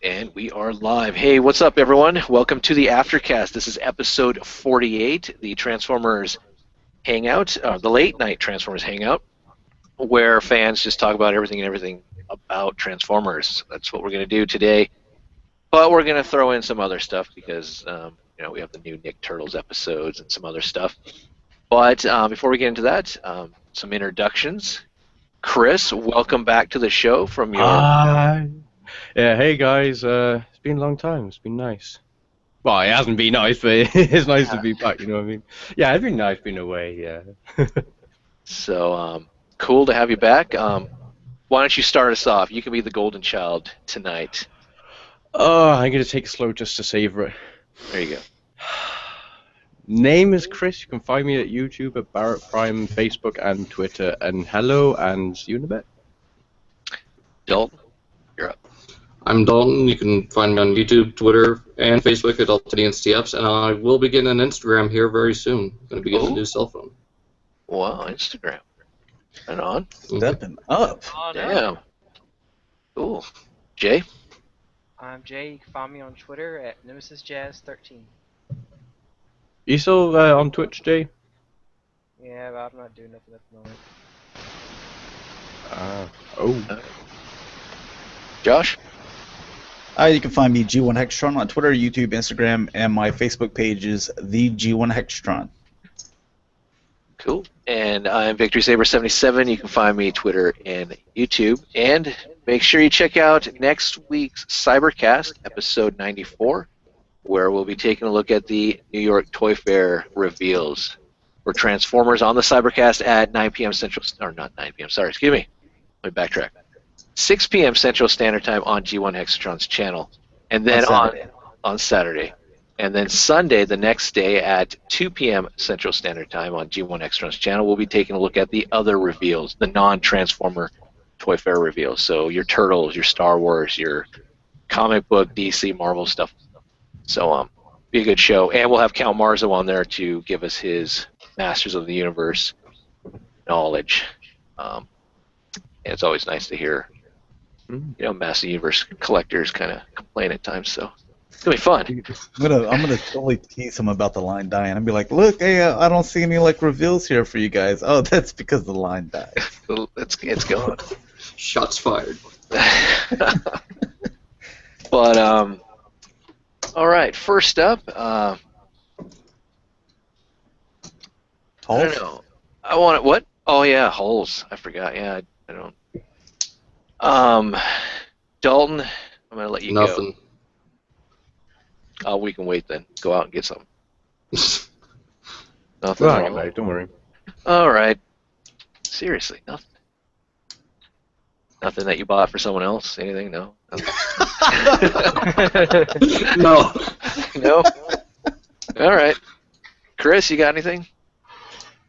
And we are live. Hey, what's up, everyone? Welcome to the Aftercast. This is episode 48, the Transformers Hangout, the late night Transformers Hangout, where fans just talk about everything about Transformers. That's what we're going to do today. But we're going to throw in some other stuff because, we have the new Nick Turtles episodes and some other stuff. But before we get into that, some introductions. Chris, welcome back to the show from your... Yeah, hey guys, it's been a long time, it's been nice. Well, it hasn't been nice, but it's nice to be back, you know what I mean? Yeah, it's been nice being away, yeah. So, cool to have you back. Why don't you start us off? You can be the golden child tonight. Oh, I'm going to take it slow just to savor it. There you go. Name is Chris, you can find me at YouTube, at Barrett Prime, Facebook and Twitter, and hello, and see you in a bit. Dalton, you're up. I'm Dalton. You can find me on YouTube, Twitter, and Facebook at AltinianCFs, and I will be getting an Instagram here very soon. I'm going to be getting a new cell phone. Wow, Instagram. Right on. Stepping up. Oh, no. Damn. Cool. Jay? I'm Jay. You can find me on Twitter at NemesisJazz13. You still on Twitch, Jay? Yeah, but I'm not doing nothing at the moment. Josh? You can find me G1 Hextron on Twitter, YouTube, Instagram, and my Facebook page is the G1 Hextron. Cool. And I'm VictorySaber77. You can find me Twitter and YouTube. And make sure you check out next week's Cybercast, episode 94, where we'll be taking a look at the New York Toy Fair reveals for Transformers on the Cybercast at 9 p.m. Central, or not 9 p.m., sorry, excuse me. Let me backtrack. 6 p.m. Central Standard Time on G1 Hexatron's channel. And then on Saturday. And then Sunday, the next day at 2 p.m. Central Standard Time on G1 Hexatron's channel, we'll be taking a look at the other reveals, the non-Transformer Toy Fair reveals. So your Turtles, your Star Wars, your comic book, DC, Marvel stuff. So be a good show. And we'll have Count Marzo on there to give us his Masters of the Universe knowledge. And it's always nice to hear, Masters of the Universe collectors kind of complain at times. So it's going to be fun. I'm gonna totally tease him about the line dying. I'll be like, look, hey, I don't see any reveals here for you guys. Oh, that's because the line died. It's gone. Shots fired. But all right. First up, I don't know. I want it. What? Oh yeah, holes. I forgot. Yeah, I don't. Dalton, I'm gonna let you Nothing. go. Oh, we can wait then. Go out and get something. Nothing. Well, mate, don't worry. All right. Seriously, nothing. Nothing that you bought for someone else? Anything? No. No. No. All right. Chris, you got anything?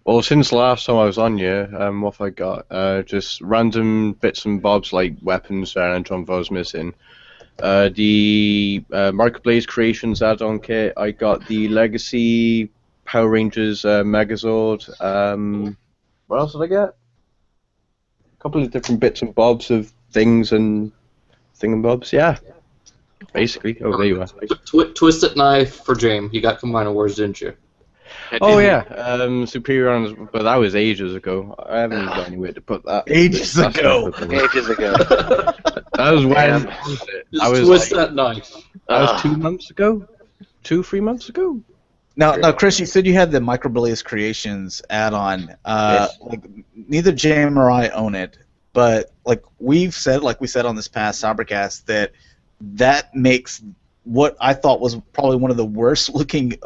Well, since last time I was on you, what have I got? Just random bits and bobs like weapons and John Vo's missing. The Marketplace Creations add-on kit. I got the Legacy Power Rangers Megazord. What else did I get? A couple of different bits and bobs of things and thingamabobs. Yeah, basically. Oh, there you are. Twisted Knife for James. You got Combiner Wars, didn't you? Oh yeah, Superior Honors, but that was ages ago. I haven't got anywhere to put that. Ages ago. Ages ago. That was when I was twist that knife. That was 2 months ago, 3 months ago. Now, Chris, you said you had the Microbilious Creations add-on. Yes. Neither Jam or I own it, but we said on this past Cybercast, that makes what I thought was probably one of the worst-looking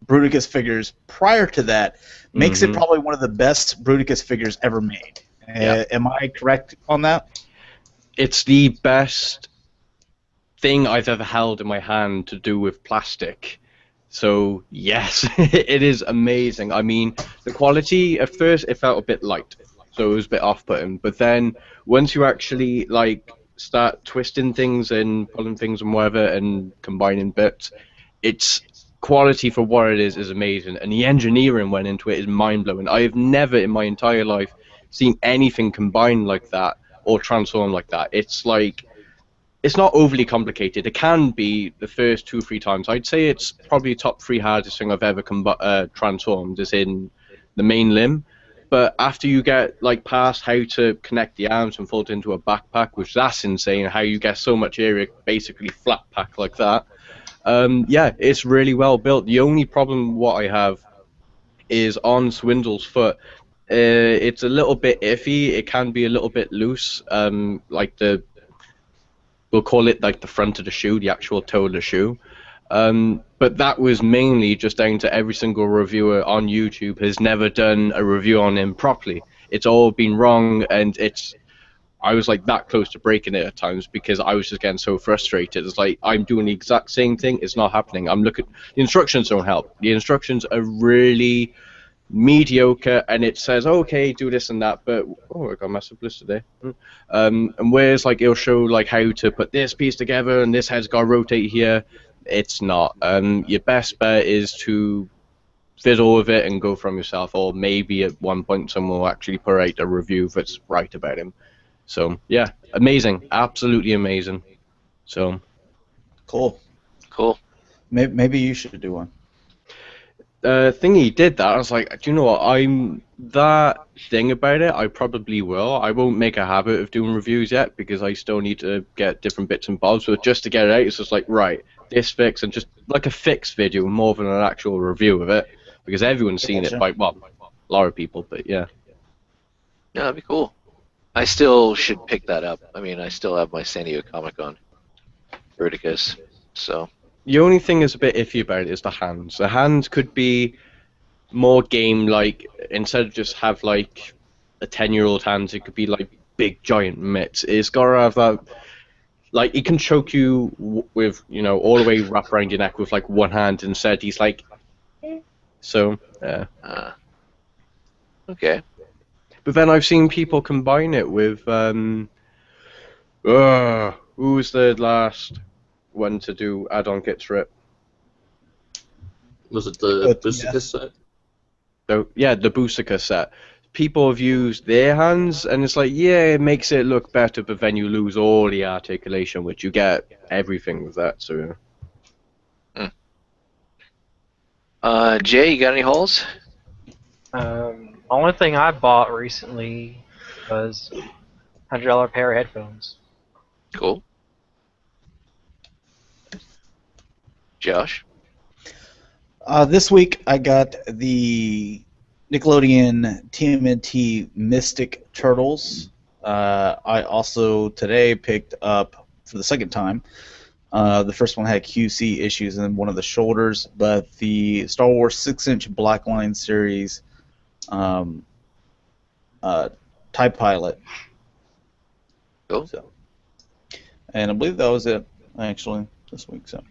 Bruticus figures prior to that, makes it probably one of the best Bruticus figures ever made. Am I correct on that? It's the best thing I've ever held in my hand to do with plastic. So, yes, it is amazing. I mean, the quality, at first, it felt a bit light, so it was a bit off-putting. But then, once you actually, start twisting things and pulling things and whatever and combining bits, it's quality for what it is amazing. And the engineering went into it is mind-blowing. I have never in my entire life seen anything combined like that or transform like that. It's like it's not overly complicated. It can be the first 2-3 times. I'd say it's probably top 3 hardest thing I've ever transformed is in the main limb. But after you get like past how to connect the arms and fold it into a backpack, which that's insane, how you get so much area basically flat pack like that. Yeah, it's really well built. The only problem what I have is on Swindle's foot. It's a little bit iffy. It can be a little bit loose. Like we'll call it like the front of the shoe, the actual toe of the shoe. But that was mainly just down to every single reviewer on YouTube has never done a review on him properly. It's all been wrong, and I was like that close to breaking it at times because I was just getting so frustrated. It's like I'm doing the exact same thing, it's not happening. I'm looking, the instructions don't help. The instructions are really mediocre, and it says okay, do this and that, but I got a massive blister there. And whereas like it'll show like how to put this piece together and this head's got to rotate here, it's not. Your best bet is to fiddle with it and go from yourself, or maybe at one point someone will actually put out a review that's right about him. So yeah, amazing, absolutely amazing. So Cool. Maybe you should do one. Thingy did that. I was like, do you know what? I'm that thing about it. I probably will. I won't make a habit of doing reviews yet because I still need to get different bits and bobs. But just to get it out, it's just like right, this fix, and just like a fix video more than an actual review of it because everyone's seen it by a lot of people. But yeah. Yeah, that'd be cool. I still should pick that up. I mean, I still have my San Diego Comic-Con Verticus, so. The only thing that's a bit iffy about it is the hands. The hands could be more game-like. Instead of just have like a 10-year-old hands, it could be like big giant mitts. It's got to have that. Like he can choke you with, all the way wrapped around your neck with like one hand. Instead, he's like. So. Okay. But then I've seen people combine it with. Who was the last one to do add-on kit strip? Was it the Busicus set? So yeah, the Busicus set. People have used their hands, and it's like, yeah, it makes it look better, but then you lose all the articulation, which you get everything with that. So. Jay, you got any hauls? Only thing I bought recently was $100 pair of headphones. Cool. Josh? This week I got the Nickelodeon TMNT Mystic Turtles. I also today picked up, for the second time, the first one had QC issues in one of the shoulders, but the Star Wars 6-inch Blackline series TIE Pilot. Cool. So, and I believe that was it, actually, this week. So.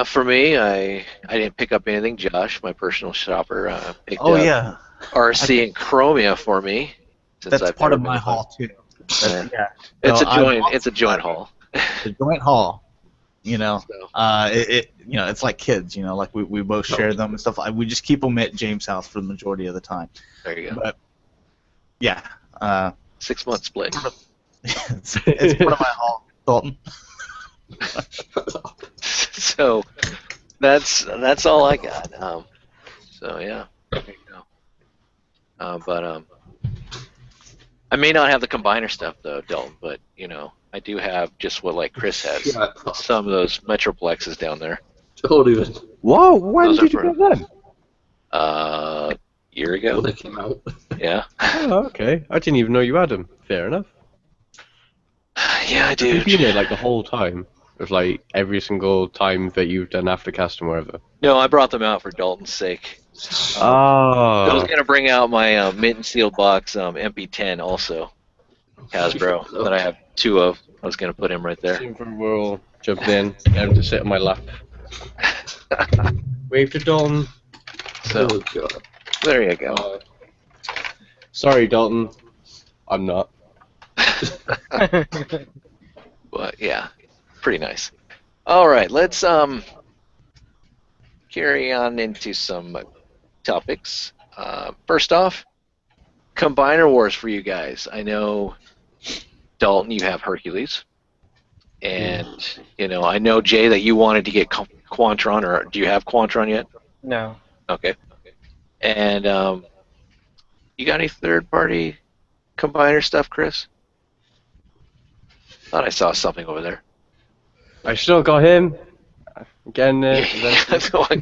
For me, I didn't pick up anything. Josh, my personal shopper, picked up Yeah. RC and Chromia for me. Since That's I've part never of my been haul, too. Yeah. Yeah. It's So a joint. It's a joint haul. The joint haul. So. It's like kids. Like we both share them and stuff. We just keep them at James' house for the majority of the time. There you go. But yeah, 6-month split. it's part of my haul, Dalton. So that's all I got. So yeah, there you go. But I may not have the combiner stuff though, Dalton. But I do have just what like Chris has. Yeah. Some of those Metroplexes down there. Don't even. Whoa! When Those did are you get them? Year ago. When they came out. Yeah. Oh, okay. I didn't even know you had them. Fair enough. Yeah, I do. You've been there like the whole time. Of like every single time that you've done Aftercast and whatever. No, I brought them out for Dalton's sake. I was gonna bring out my mint and sealed box MP10 also, Hasbro, that I have 2 of. I was gonna put him right there. Super World jumped in, get him to sit on my lap. Wave to Dalton. So Oh, God. there you go. Sorry, Dalton. I'm not. But yeah, pretty nice. All right, let's carry on into some topics. First off, Combiner Wars for you guys. I know, Dalton, you have Hercules. And I know, Jay, that you wanted to get Quantron, or do you have Quantron yet? No. Okay. And you got any third-party combiner stuff, Chris? Thought I saw something over there. I still got him. Again, I'll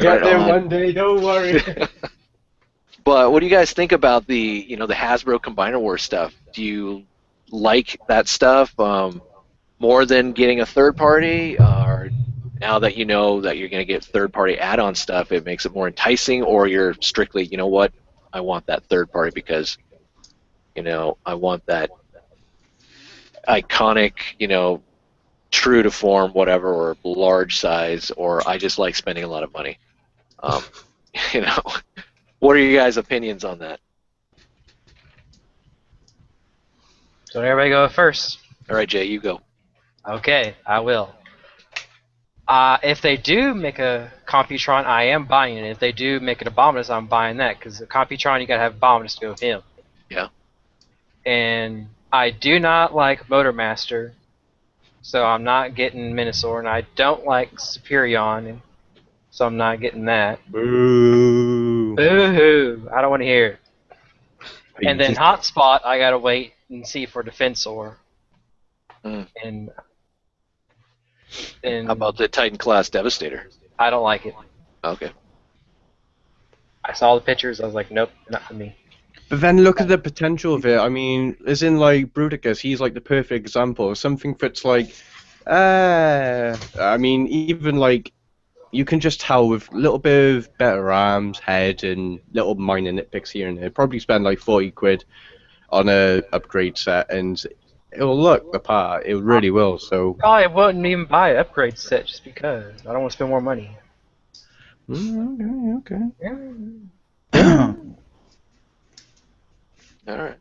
get there one day. Don't worry. But what do you guys think about the the Hasbro Combiner Wars stuff? Do you like that stuff more than getting a third party, or now that you know that you're going to get third party add-on stuff, it makes it more enticing, or you're strictly, what, I want that third party because I want that iconic, true to form, whatever, or large size, or I just like spending a lot of money. What are you guys' opinions on that? So everybody go first. All right, Jay, you go. Okay, I will. If they do make a Computron, I am buying it. If they do make an Abominus, I'm buying that, because the Computron, you gotta have Abominus to go with him. Yeah. And I do not like Motormaster, so I'm not getting Minosaur, and I don't like Superion, so I'm not getting that. Boo. Boo-hoo! I don't want to hear it. And then Hotspot, I gotta wait and see for Defensor. And how about the Titan class Devastator? I don't like it. Okay. I saw the pictures. I was like, nope, not for me. But then look at the potential of it. I mean, as in like Bruticus, he's like the perfect example of something that's like, I mean, even like you can just tell with a little bit of better arms, head, and little minor nitpicks here and there. Probably spend like 40 quid on a upgrade set, and it'll look the part. It really will. So probably wouldn't even buy an upgrade set just because I don't want to spend more money. Okay. Yeah. All right.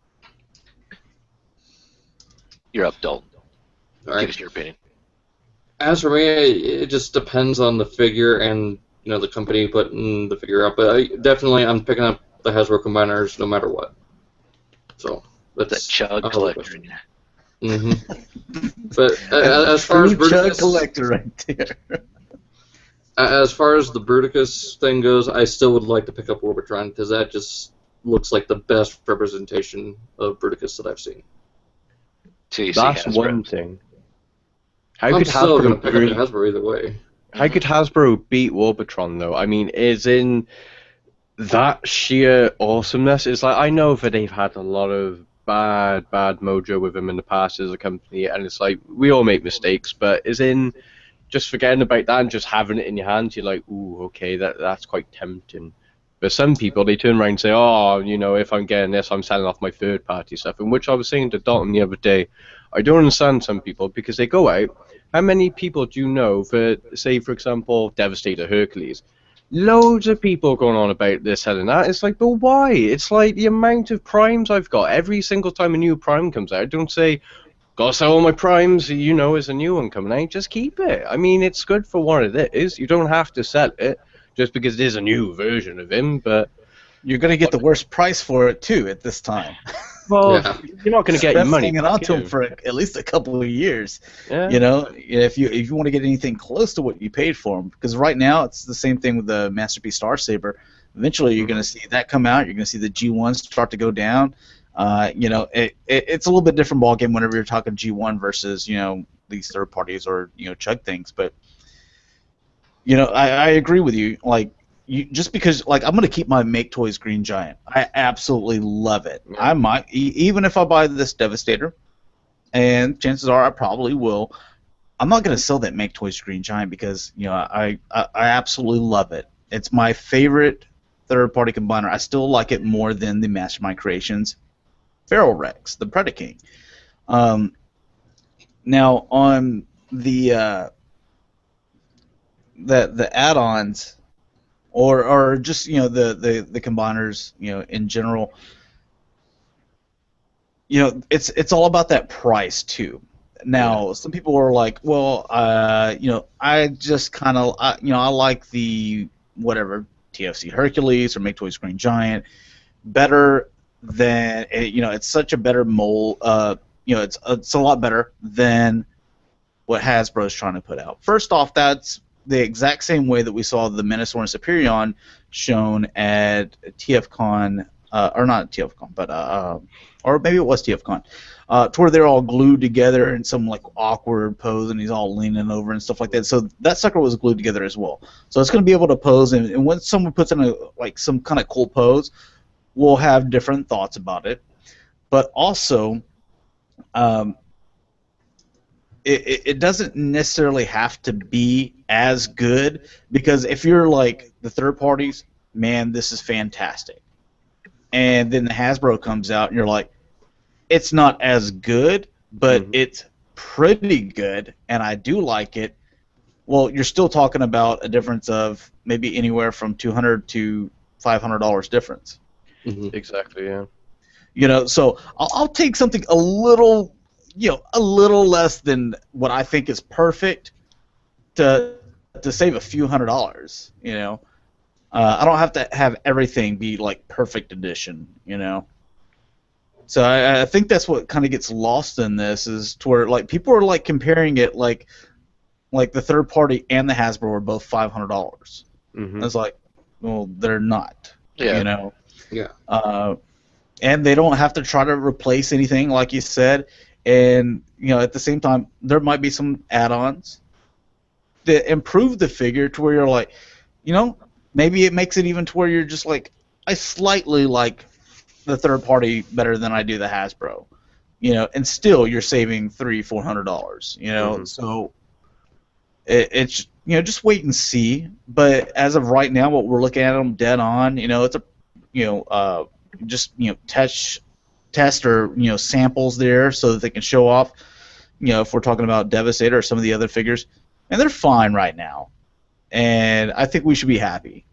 You're up, Dalton. All right. Give us your opinion. As for me, it just depends on the figure and the company putting the figure up. But I'm picking up the Hasbro Combiners no matter what. So that's that Chug collector. But as far as Bruticus, Chug collector right there. As far as the Bruticus thing goes, I still would like to pick up Orbitron because that just looks like the best representation of Bruticus that I've seen. So that's one thing. I'm still going to pick up the Hasbro either way. How could Hasbro beat Orbitron though? I mean, is in that sheer awesomeness. It's like I know that they've had a lot of bad mojo with them in the past as a company, and it's like we all make mistakes, but is in just forgetting about that and just having it in your hands, you're like, ooh, okay, that's quite tempting. But some people, they turn around and say, oh, if I'm getting this, I'm selling off my third-party stuff. In which I was saying to Dalton the other day, I don't understand some people, because they go out, how many people do you know for, say, for example, Devastator Hercules? Loads of people going on about this selling that. It's like, but why? It's like the amount of primes I've got. Every single time a new prime comes out, don't say, gotta sell all my primes, is a new one coming out. Just keep it. I mean, it's good for what it is. You don't have to sell it just because it is a new version of him, but you're gonna get the worst price for it too at this time. Well, you're not gonna get your money. Hanging on to him for at least a couple of years. Yeah. If you want to get anything close to what you paid for them, because right now it's the same thing with the Masterpiece Star Saber. Eventually, you're gonna see that come out. You're gonna see the G1s start to go down. It's a little bit different ballgame whenever you're talking G1 versus these third parties or Chug things, but I agree with you. Like just because I'm gonna keep my Make Toys Green Giant. I absolutely love it. Yeah. I might even if I buy this Devastator, and chances are I probably will. I'm not gonna sell that Make Toys Green Giant because I absolutely love it. It's my favorite third party combiner. I still like it more than the Mastermind Creations Feral Rex, the Predaking. Now on the add-ons, or just the combiners in general, it's all about that price too. Now some people are like, well, I just kind of I like the whatever TFC Hercules or Make Toys Green Giant better than it's such a better mold. It's a lot better than what Hasbro's trying to put out. First off, that's the exact same way that we saw the Minotaur and Superion shown at TFCon, or not TFCon, but or maybe it was TFCon, to where they're all glued together in some like awkward pose, and he's all leaning over and stuff like that. So that sucker was glued together as well. So it's going to be able to pose, and when someone puts in a like some kind of cool pose, we'll have different thoughts about it. But also, it doesn't necessarily have to be as good, because if you're like the third parties, man, this is fantastic. And then the Hasbro comes out and you're like, it's not as good, but it's pretty good, and I do like it. Well, you're still talking about a difference of maybe anywhere from $200 to $500 difference. Exactly, yeah. You know, so I'll take something a little, a little less than what I think is perfect to save a few $100s. You know, I don't have to have everything be like perfect edition. You know, so I think that's what kind of gets lost in this, is to where like people are like comparing it like the third party and the Hasbro are both $500. It's like, well, they're not. Yeah. You know. Yeah. And they don't have to try to replace anything, like you said. And at the same time, there might be some add-ons that improve the figure to where you're like, maybe it makes it even to where you're just like, I slightly like the third party better than I do the Hasbro, and still you're saving $300-400, So it's just wait and see. But as of right now, what we're looking at them dead on, it's a just test or samples there so that they can show off. If we're talking about Devastator or some of the other figures, and they're fine right now, and I think we should be happy.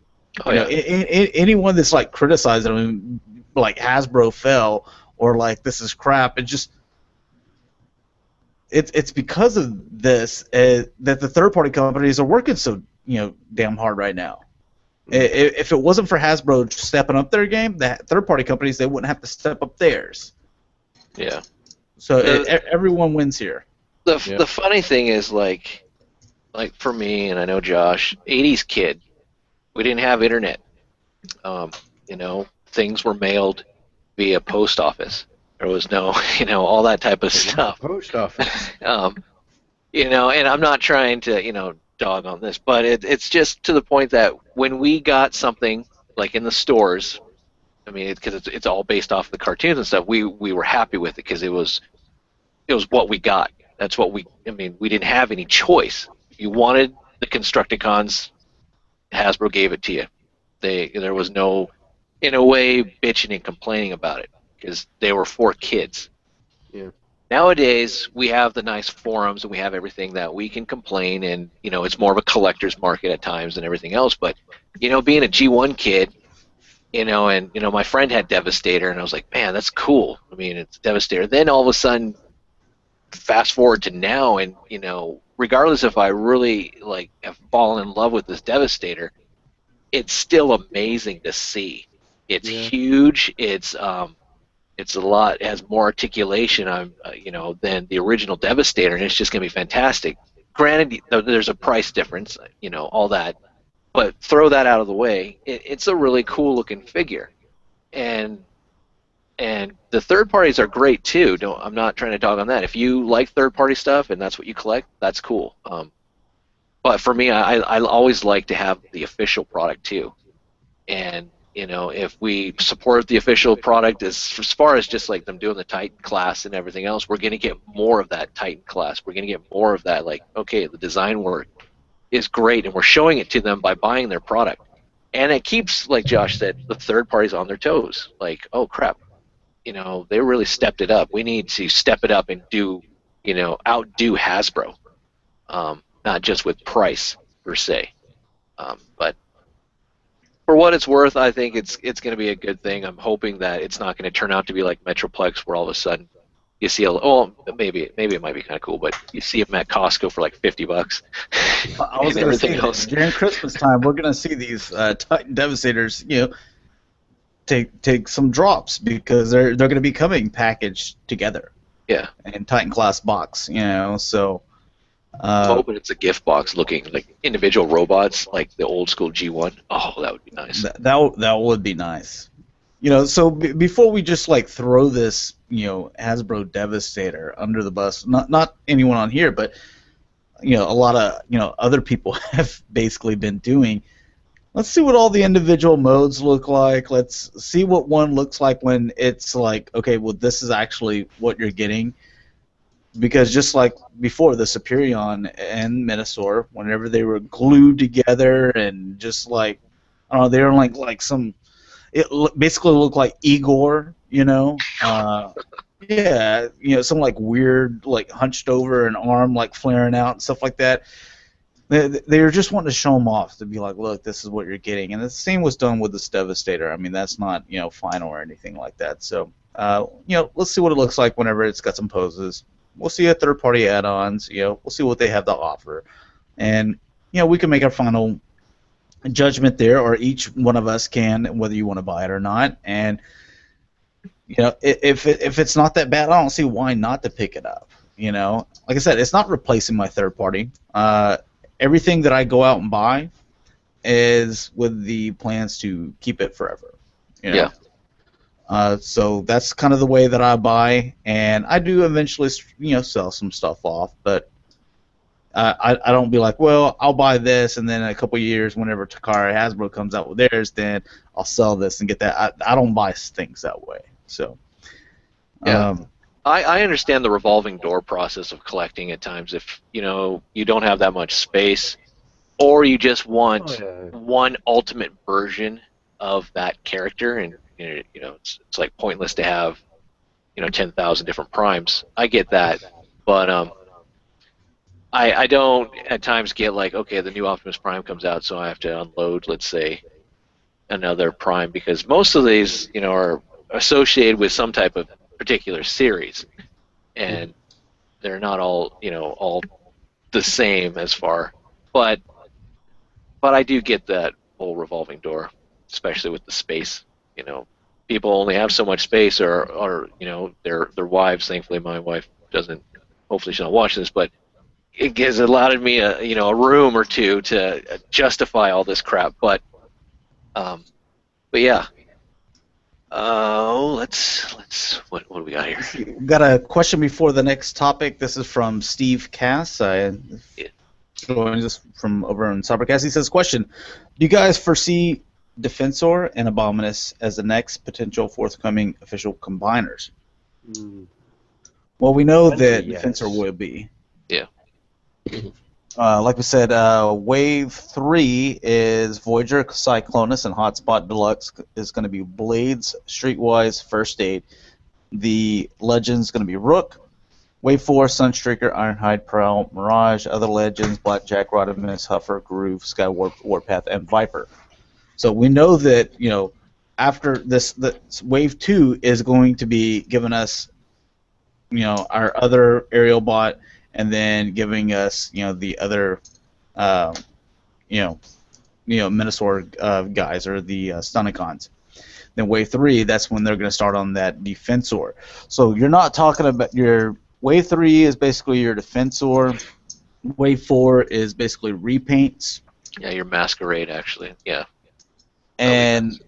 Oh yeah. Anyone that's like criticizing them, like Hasbro fell or like this is crap, it's because of this that the third party companies are working so damn hard right now. If it wasn't for Hasbro stepping up their game, the third-party companies, they wouldn't have to step up theirs. Yeah. So everyone wins here. The funny thing is, like for me, and I know Josh, 80s kid, we didn't have internet. Things were mailed via post office. There was no, all that type of stuff. Post office. And I'm not trying to, dog on this, but it's just to the point that when we got something like in the stores, I mean, because it's all based off the cartoons and stuff, we were happy with it because it was what we got. That's what we didn't have any choice. If you wanted the Constructicons, Hasbro gave it to you. There was no, in a way, bitching and complaining about it because they were for kids. Yeah. Nowadays, we have the nice forums and we have everything that we can complain, and it's more of a collector's market at times than everything else. But being a G1 kid, and my friend had Devastator, and I was like, man, that's cool. I mean, it's Devastator. Then all of a sudden, fast forward to now, and regardless if I really have fallen in love with this Devastator, it's still amazing to see. It's huge. It's a lot. It has more articulation, than the original Devastator, and it's just going to be fantastic. Granted, there's a price difference, all that, but throw that out of the way. It's a really cool looking figure, and the third parties are great too. I'm not trying to dog on that. If you like third party stuff and that's what you collect, that's cool. But for me, I always like to have the official product too, and if we support the official product as far as just like them doing the Titan class and everything else, we're going to get more of that Titan class. We're going to get more of that, okay, the design work is great, and we're showing it to them by buying their product. And it keeps, like Josh said, the third parties on their toes. Like, oh, crap, they really stepped it up. We need to step it up and outdo Hasbro, not just with price, per se. But for what it's worth, I think it's going to be a good thing. I'm hoping that it's not going to turn out to be like Metroplex, where all of a sudden you see maybe it might be kind of cool, but you see them at Costco for like $50. I was going to say during Christmas time, we're going to see these Titan Devastators, take some drops because they're going to be coming packaged together. Yeah. In Titan class box, so I'm hoping it's a gift box looking like individual robots, like the old school G1. Oh, that would be nice. That would be nice. So before we just like throw this, Hasbro Devastator under the bus, not anyone on here, but a lot of other people have basically been doing. Let's see what all the individual modes look like. Let's see what one looks like when it's like, okay, well, this is actually what you're getting. Because just like before, the Superion and Minosaur, whenever they were glued together and just like, I don't know, they were like some, basically looked like Igor, yeah, some like weird, like hunched over an arm, like flaring out and stuff like that. They were just wanting to show them off, to be like, look, this is what you're getting. And the same was done with this Devastator. I mean, that's not, final or anything like that. So, let's see what it looks like whenever it's got some poses. We'll see a third-party add-ons. We'll see what they have to offer. And, we can make our final judgment there, or each one of us can, whether you want to buy it or not. And, if it's not that bad, I don't see why not to pick it up. Like I said, it's not replacing my third-party. Everything that I go out and buy is with the plans to keep it forever. Yeah. So that's kind of the way that I buy, and I do eventually, sell some stuff off. But I don't be like, well, I'll buy this, and then in a couple of years, whenever Takara Hasbro comes out with theirs, then I'll sell this and get that. I don't buy things that way. So. Yeah. I understand the revolving door process of collecting at times if, you don't have that much space, or you just want one ultimate version of that character, and, it's like pointless to have, 10,000 different primes. I get that, but I don't at times get like, okay, the new Optimus Prime comes out, so I have to unload, let's say, another prime, because most of these, are associated with some type of particular series, and they're not all all the same as far, but I do get that whole revolving door, especially with the space. People only have so much space, or their wives. Thankfully, my wife doesn't. Hopefully, she'll not watch this, but it gives allowed me a room or two to justify all this crap. But yeah. Let's what do we got here? We've got a question before the next topic. This is from Steve Cass. Joins us from over on Cybercast. He says, question, do you guys foresee Defensor and Abominus as the next potential forthcoming official combiners? Well, we know that Yes. Defensor will be. Yeah. Like we said, Wave 3 is Voyager, Cyclonus, and Hotspot Deluxe is going to be Blades, Streetwise, First Aid. The Legends going to be Rook. Wave 4, Sunstreaker, Ironhide, Prowl, Mirage, Other Legends, Blackjack, Rodimus, Huffer, Groove, Skywarp, Warpath, and Viper. So we know that, after this, Wave 2 is going to be giving us, our other aerial bot, and then giving us, the other, Minosaur guys, or the Stunicons. Then Wave 3, that's when they're going to start on that Defensor. So you're not talking about your Wave 3 is basically your Defensor. Wave 4 is basically repaints. Yeah, your Masquerade, actually. Yeah. And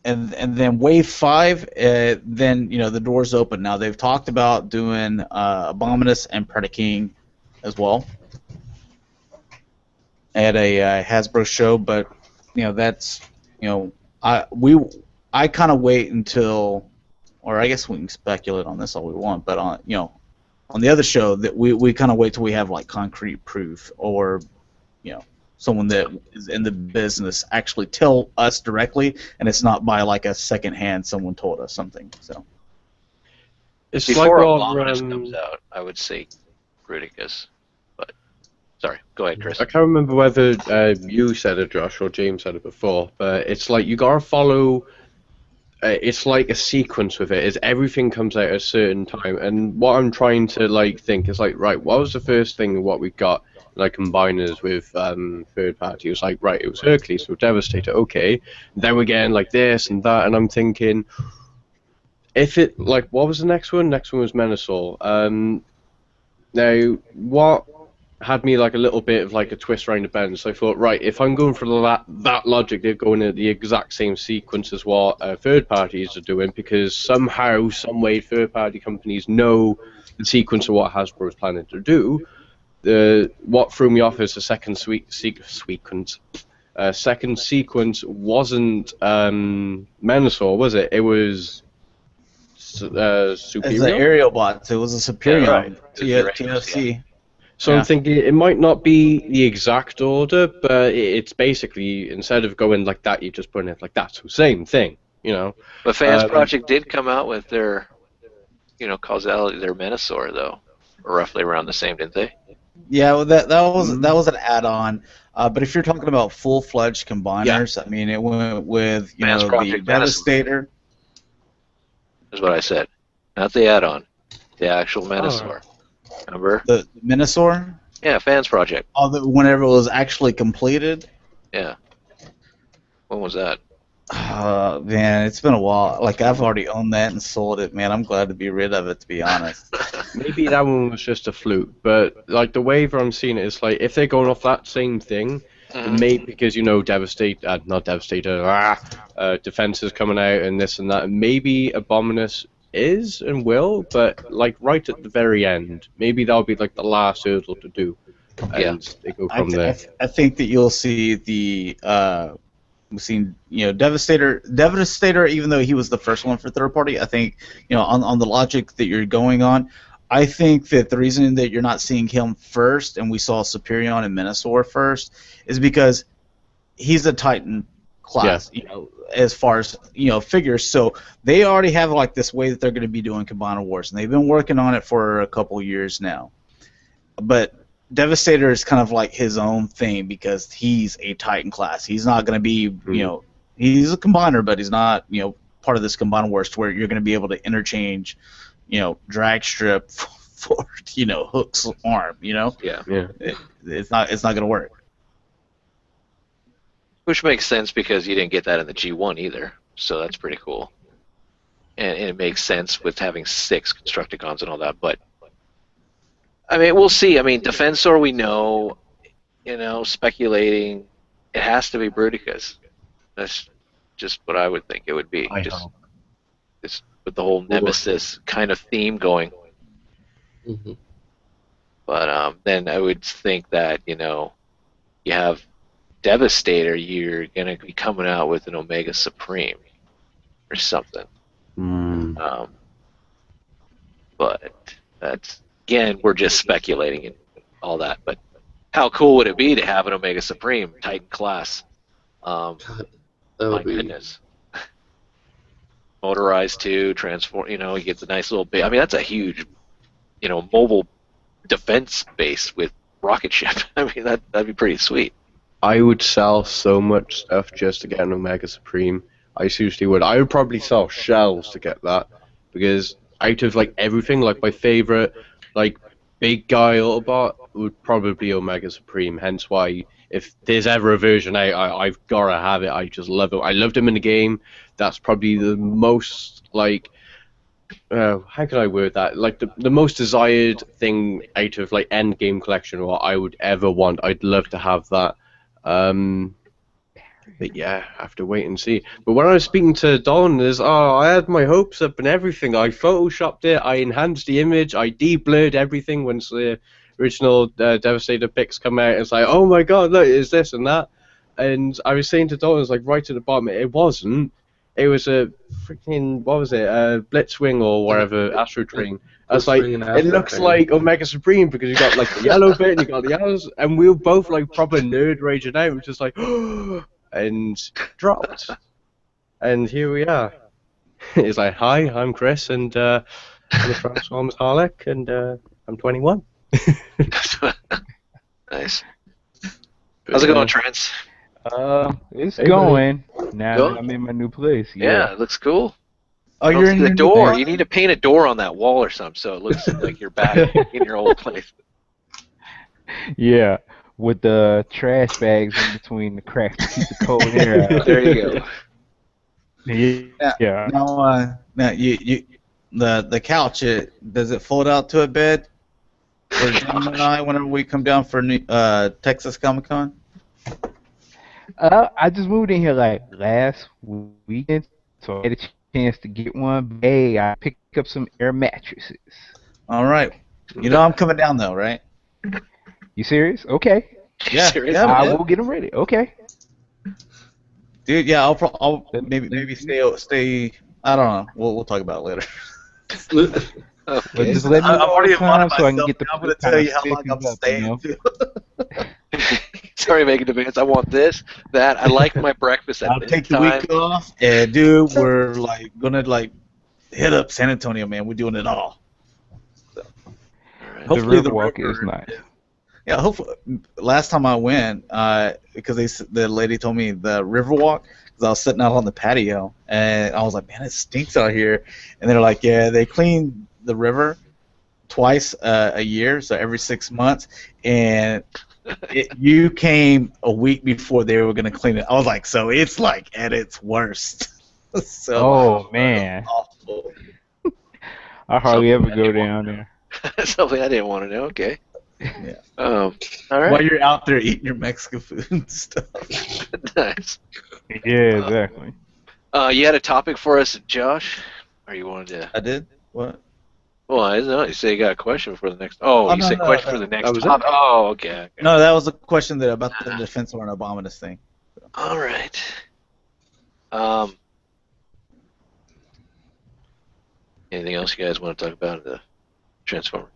then Wave 5, then the doors open. Now they've talked about doing Abominus and Predaking as well at a Hasbro show, but that's I kind of wait until, or I guess we can speculate on this all we want, but on the other show that we kind of wait till we have like concrete proof, or someone that is in the business actually tell us directly, and it's not by like a second hand someone told us something. So It's Before like Abominus comes out, I would say Bruticus. But sorry, go ahead, Chris. I can't remember whether you said it, Josh, or James said it before, but it's like you gotta follow. It's like a sequence with it. Is everything comes out at a certain time, and what I'm trying to think is right. What was the first thing what we got? Combiners with third party. It was right. It was Hercules, so Devastator. Okay, then we're getting this and that, and I'm thinking, if it what was the next one? Next one was Menosaur. Now what had me like a little bit of like a twist around the bend. So I thought, right, if I'm going for that logic, they're going at the exact same sequence as what third parties are doing, because somehow, some way, third party companies know the sequence of what Hasbro is planning to do. What threw me off is the second sequence. Second sequence wasn't Menasor, was it? It was Superior. It's an aerial bot. So it was a Superior right. TFC. So Yeah. I'm thinking it might not be the exact order, but it's basically, instead of going like that, you just put it like that. So same thing, you know. But Fans Project did come out with their, causality, their Menasor though, roughly around the same, didn't they? Yeah, well, that was an add-on. But if you're talking about full-fledged combiners, I mean, it went with Fans the Project Devastator. Is what I said, not the add-on, the actual Menasor. Remember? The Menasor. Yeah, Fans Project. Whenever it was actually completed. Yeah. When was that? Man, it's been a while. Like, I've already owned that and sold it, man. I'm glad to be rid of it, to be honest. Maybe that one was just a fluke, but like the way I'm seeing it is like if they're going off that same thing, maybe because Defense is coming out and this and that, and maybe Abominus is and will, but like right at the very end, maybe that'll be like the last hurdle to do, and they go from there. I think that you'll see we've seen, Devastator, even though he was the first one for third party. I think, on the logic that you're going on, I think that the reason that you're not seeing him first, and we saw Superion and Menasor first, is because he's a Titan class, as far as, figures. So they already have like this way that they're going to be doing Combiner Wars, and they've been working on it for a couple years now. But Devastator is kind of like his own thing because he's a Titan class. He's not going to be, he's a combiner, but he's not, part of this Combiner Wars to where you're going to be able to interchange, drag strip for, Hook's arm, Yeah. It's not going to work. Which makes sense because you didn't get that in the G1 either, so that's pretty cool. And it makes sense with having 6 Constructicons and all that, but I mean, we'll see. I mean, Defensor, we know, speculating, it has to be Bruticus. That's just what I would think it would be. Just with the whole Nemesis kind of theme going. Mm-hmm. But then I would think that, you have Devastator, you're going to be coming out with an Omega Supreme or something. But that's... Again, we're just speculating and all that, but how cool would it be to have an Omega Supreme Titan class? God, that would be... Goodness. Motorized too, transform. You get the nice little bit. I mean, that's a huge, mobile defense base with rocket ship. I mean, that'd be pretty sweet. I would sell so much stuff just to get an Omega Supreme. I seriously would. I would probably sell shells to get that, because out of like everything, like my favorite, like big guy Autobot would probably be Omega Supreme. Hence why, if there's ever a version out, I've gotta have it. I just love it. I loved him in the game. That's probably the most like, how can I word that? Like the most desired thing out of like end game collection, or I would ever want. I'd love to have that. But yeah, I have to wait and see. But when I was speaking to Don, I had my hopes up and everything. I photoshopped it, I enhanced the image, I de-blurred everything once the original Devastator pics come out. It's like, oh my god, look, it's this and that. And I was saying to Don, it was like right at the bottom, it wasn't. It was a freaking, what was it, Blitzwing or whatever, Astro Train. I was like, it looks like Omega Supreme because you got like the yellow bit and you got the yellows, and we were both like proper nerd raging out. It was just like, and dropped. And here we are. It's like, hi, I'm Chris, and I'm a Transformers Harlech, and I'm 21. Nice. How's it going, Trans? It's going. Now that I'm in my new place. Yeah, it looks cool. Oh, you're in the your door. new- You need to paint a door on that wall or something so it looks like you're back in your old place. Yeah, with the trash bags in between the cracks to keep the cold air out. There you go. Yeah. Now, you the couch, does it fold out to a bed? for Jim and I whenever we come down for Texas Comic Con? I just moved in here like last weekend, so I had a chance to get one. But, hey, I picked up some air mattresses. All right. You know I'm coming down though, right? You serious? Okay. Yeah. Serious? Yeah, I man. will get them ready. Okay. Dude, yeah, I'll maybe stay. I don't know. We'll talk about it later. But Okay. just let me I've know already the time invited so I can myself. get the. I'm gonna kind tell of you how set long I'm things up, staying. Too. Sorry, making demands. I want this, that. I like my breakfast at I'll this take the time. week off, and dude, we're gonna hit up San Antonio, man. We're doing it all. All right. The Hopefully Riverwalk is nice. Yeah, hopefully. Last time I went, because the lady told me the Riverwalk, because I was sitting out on the patio, and I was like, man, it stinks out here. And they're like, yeah, they clean the river twice a year, so every 6 months, and you came a week before they were gonna clean it. I was like, so it's like at its worst. So Oh man, awful. I hardly ever I go didn't down there. Something I didn't want to know. Okay. Yeah. All While right. you're out there eating your Mexican food and stuff. Nice. Yeah, exactly. You had a topic for us, Josh? Or you wanted to? I did? What? Well, I don't know. You say you got a question for the next. Oh, you no, said no, question no. for the next That was it? topic. Oh, okay. No, that was a question about the Defense or an Abominus thing. All right. Anything else you guys want to talk about the Transformers?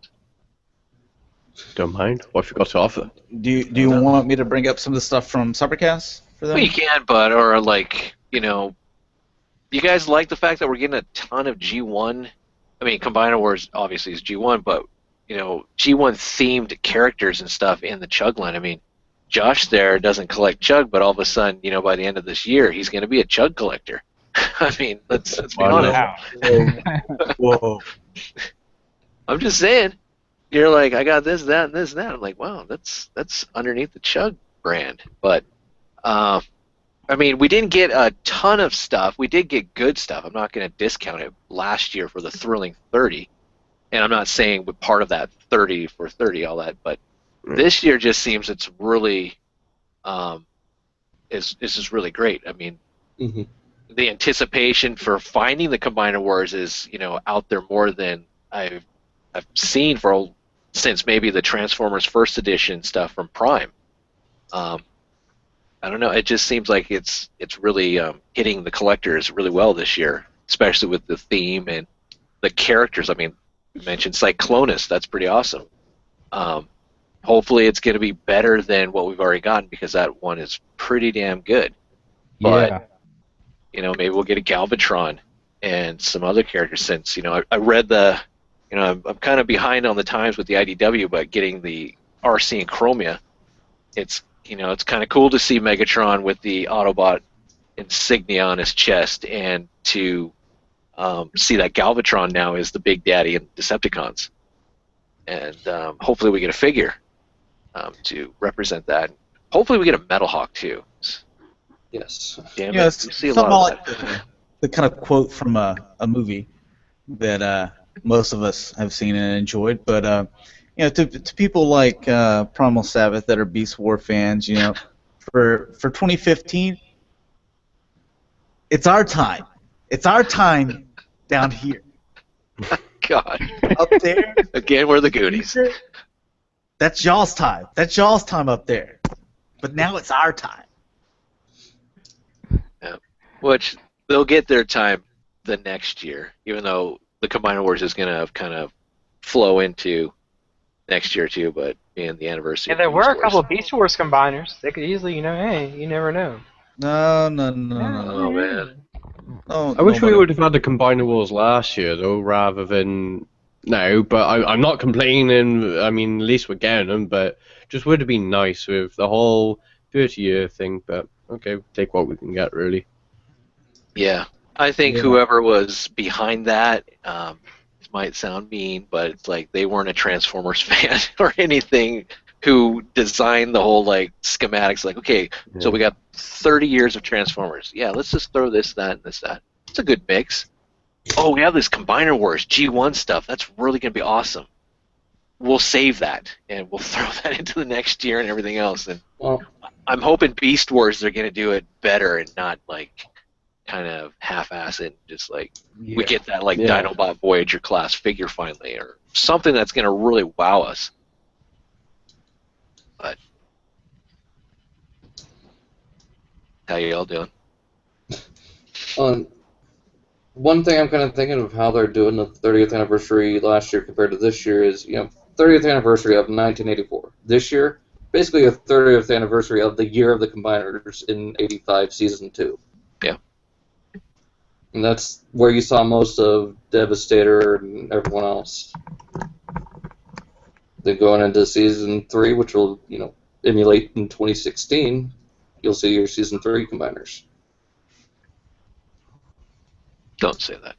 Don't mind. What have you got to offer? Do you want me to bring up some of the stuff from Cybercast for them? Well, you can, but or like you guys like the fact that we're getting a ton of G1. I mean, Combiner Wars obviously is G1, but G1 themed characters and stuff in the Chug line. I mean, Josh there doesn't collect Chug, but all of a sudden, by the end of this year, he's going to be a Chug collector. I mean, let's be honest. Whoa. I'm just saying. You're like, I got this, that, and this, and that. I'm like, wow, that's underneath the Chug brand. But, I mean, we didn't get a ton of stuff. We did get good stuff. I'm not going to discount it last year for the Thrilling 30. And I'm not saying we're part of that 30 for 30, all that. But this year just seems it's really, is just really great. I mean, the anticipation for finding the Combiner Wars is, out there more than I've seen since maybe the Transformers First Edition stuff from Prime. I don't know. It just seems like it's really hitting the collectors really well this year, especially with the theme and the characters. I mean, you mentioned Cyclonus. That's pretty awesome. Hopefully, it's going to be better than what we've already gotten because that one is pretty damn good. But maybe we'll get a Galvatron and some other characters. Since I read the. I'm kind of behind on the times with the IDW, but getting the RC and Chromia, it's kind of cool to see Megatron with the Autobot insignia on his chest, and to see that Galvatron now is the Big Daddy in Decepticons, and hopefully we get a figure to represent that. Hopefully we get a Metal Hawk too. Yes. Damn Yeah, it, it's we see a something lot of like that. the kind of quote from a movie that most of us have seen and enjoyed. But to people like Primal Sabbath that are Beast War fans, for 2015, it's our time. It's our time down here. God, Up there, again we're the Goonies. that's y'all's time. That's y'all's time up there. But now it's our time. Yeah. Which they'll get their time the next year, even though the Combiner Wars is going to kind of flow into next year too, but being the anniversary. Yeah, there of were Beast a couple Wars. of Beast Wars combiners. They could easily, hey, you never know. No. Oh man. No, I wish we nobody- would have had the Combiner Wars last year, though, rather than now. But I'm not complaining. I mean, at least we're getting them. But just would have been nice with the whole 30-year thing. But okay, take what we can get, really. Yeah, I think whoever was behind that, it might sound mean, but it's like they weren't a Transformers fan or anything. Who designed the whole schematics? Like, okay, so we got 30 years of Transformers. Yeah, let's just throw this, that, and this, that. It's a good mix. Oh, we have this Combiner Wars G1 stuff. That's really gonna be awesome. we'll save that and we'll throw that into the next year and everything else. And Well, I'm hoping Beast Wars they're gonna do it better and not like kind of half-ass it. Just like we get that like Yeah. Dinobot Voyager class figure finally, or something that's gonna really wow us. But how you all doing? One thing I'm kind of thinking of how they're doing the 30th anniversary last year compared to this year is, 30th anniversary of 1984. This year, basically a 30th anniversary of the year of the Combiners in 85 Season 2. Yeah. And that's where you saw most of Devastator and everyone else. Then going into Season 3, which will, emulate in 2016, you'll see your Season 3 Combiners. Don't say that.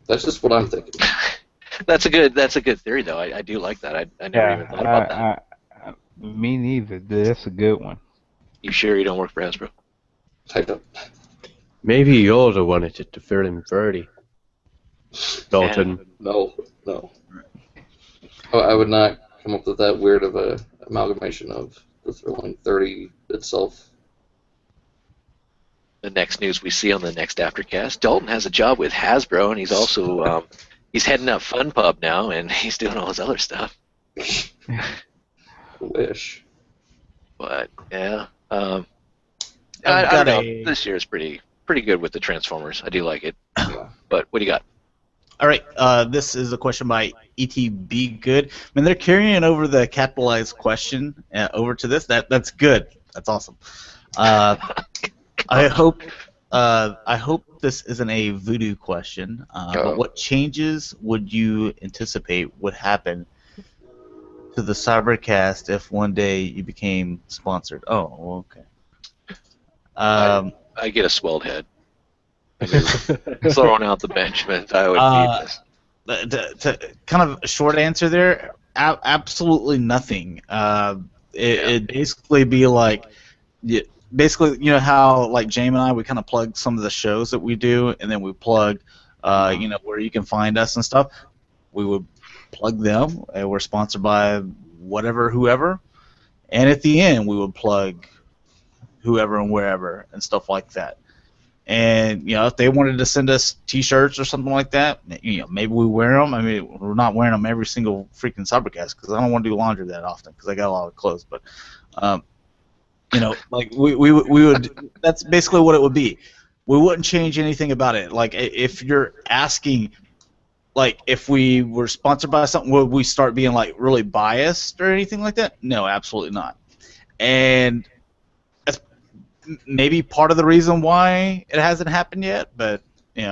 That's just what I'm thinking. That's a good theory though. I do like that. I never even thought about that. Me neither. That's a good one. You sure you don't work for Hasbro? I don't. Maybe Yoda wanted it to fill in 30. Dalton. No. I would not come up with that weird of a amalgamation of the thrilling 30 itself. The next news we see on the next Aftercast, Dalton has a job with Hasbro, and he's also he's heading up Fun Pub now, and he's doing all his other stuff. Wish. But yeah, I've I got don't know. a- This year is pretty good with the Transformers. I do like it. But what do you got? All right, this is a question by ETB Good. I mean, they're carrying over the capitalized question over to this. That's good. That's awesome. I hope this isn't a voodoo question. But what changes would you anticipate would happen to the Cybercast if one day you became sponsored? Oh, okay. I get a swelled head. Throwing out the Benjamins, I would need this. To kind of a short answer there, absolutely nothing. It'd basically be like, basically, how like James and I, we kind of plug some of the shows that we do, and then we plug, where you can find us and stuff. We would plug them. And we're sponsored by whoever, and at the end we would plug whoever and wherever and stuff like that. And if they wanted to send us T-shirts or something like that, maybe we wear them. I mean, we're not wearing them every single freaking Cybercast because I don't want to do laundry that often because I got a lot of clothes. But like we would. That's basically what it would be. We wouldn't change anything about it. Like if you're asking, like if we were sponsored by something, would we start being like really biased or anything like that? No, absolutely not. And maybe part of the reason why it hasn't happened yet, but it's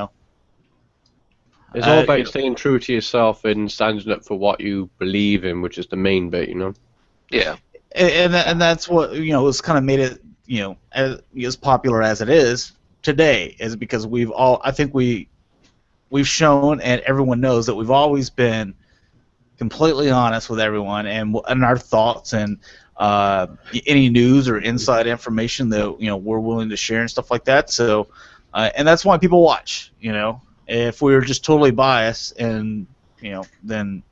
all about staying true to yourself and standing up for what you believe in, which is the main bit, Yeah. And that's what has kind of made it as popular as it is today, is because we've shown and everyone knows that we've always been completely honest with everyone and our thoughts and any news or inside information that we're willing to share and stuff like that. So, and that's why people watch. If we were just totally biased, and then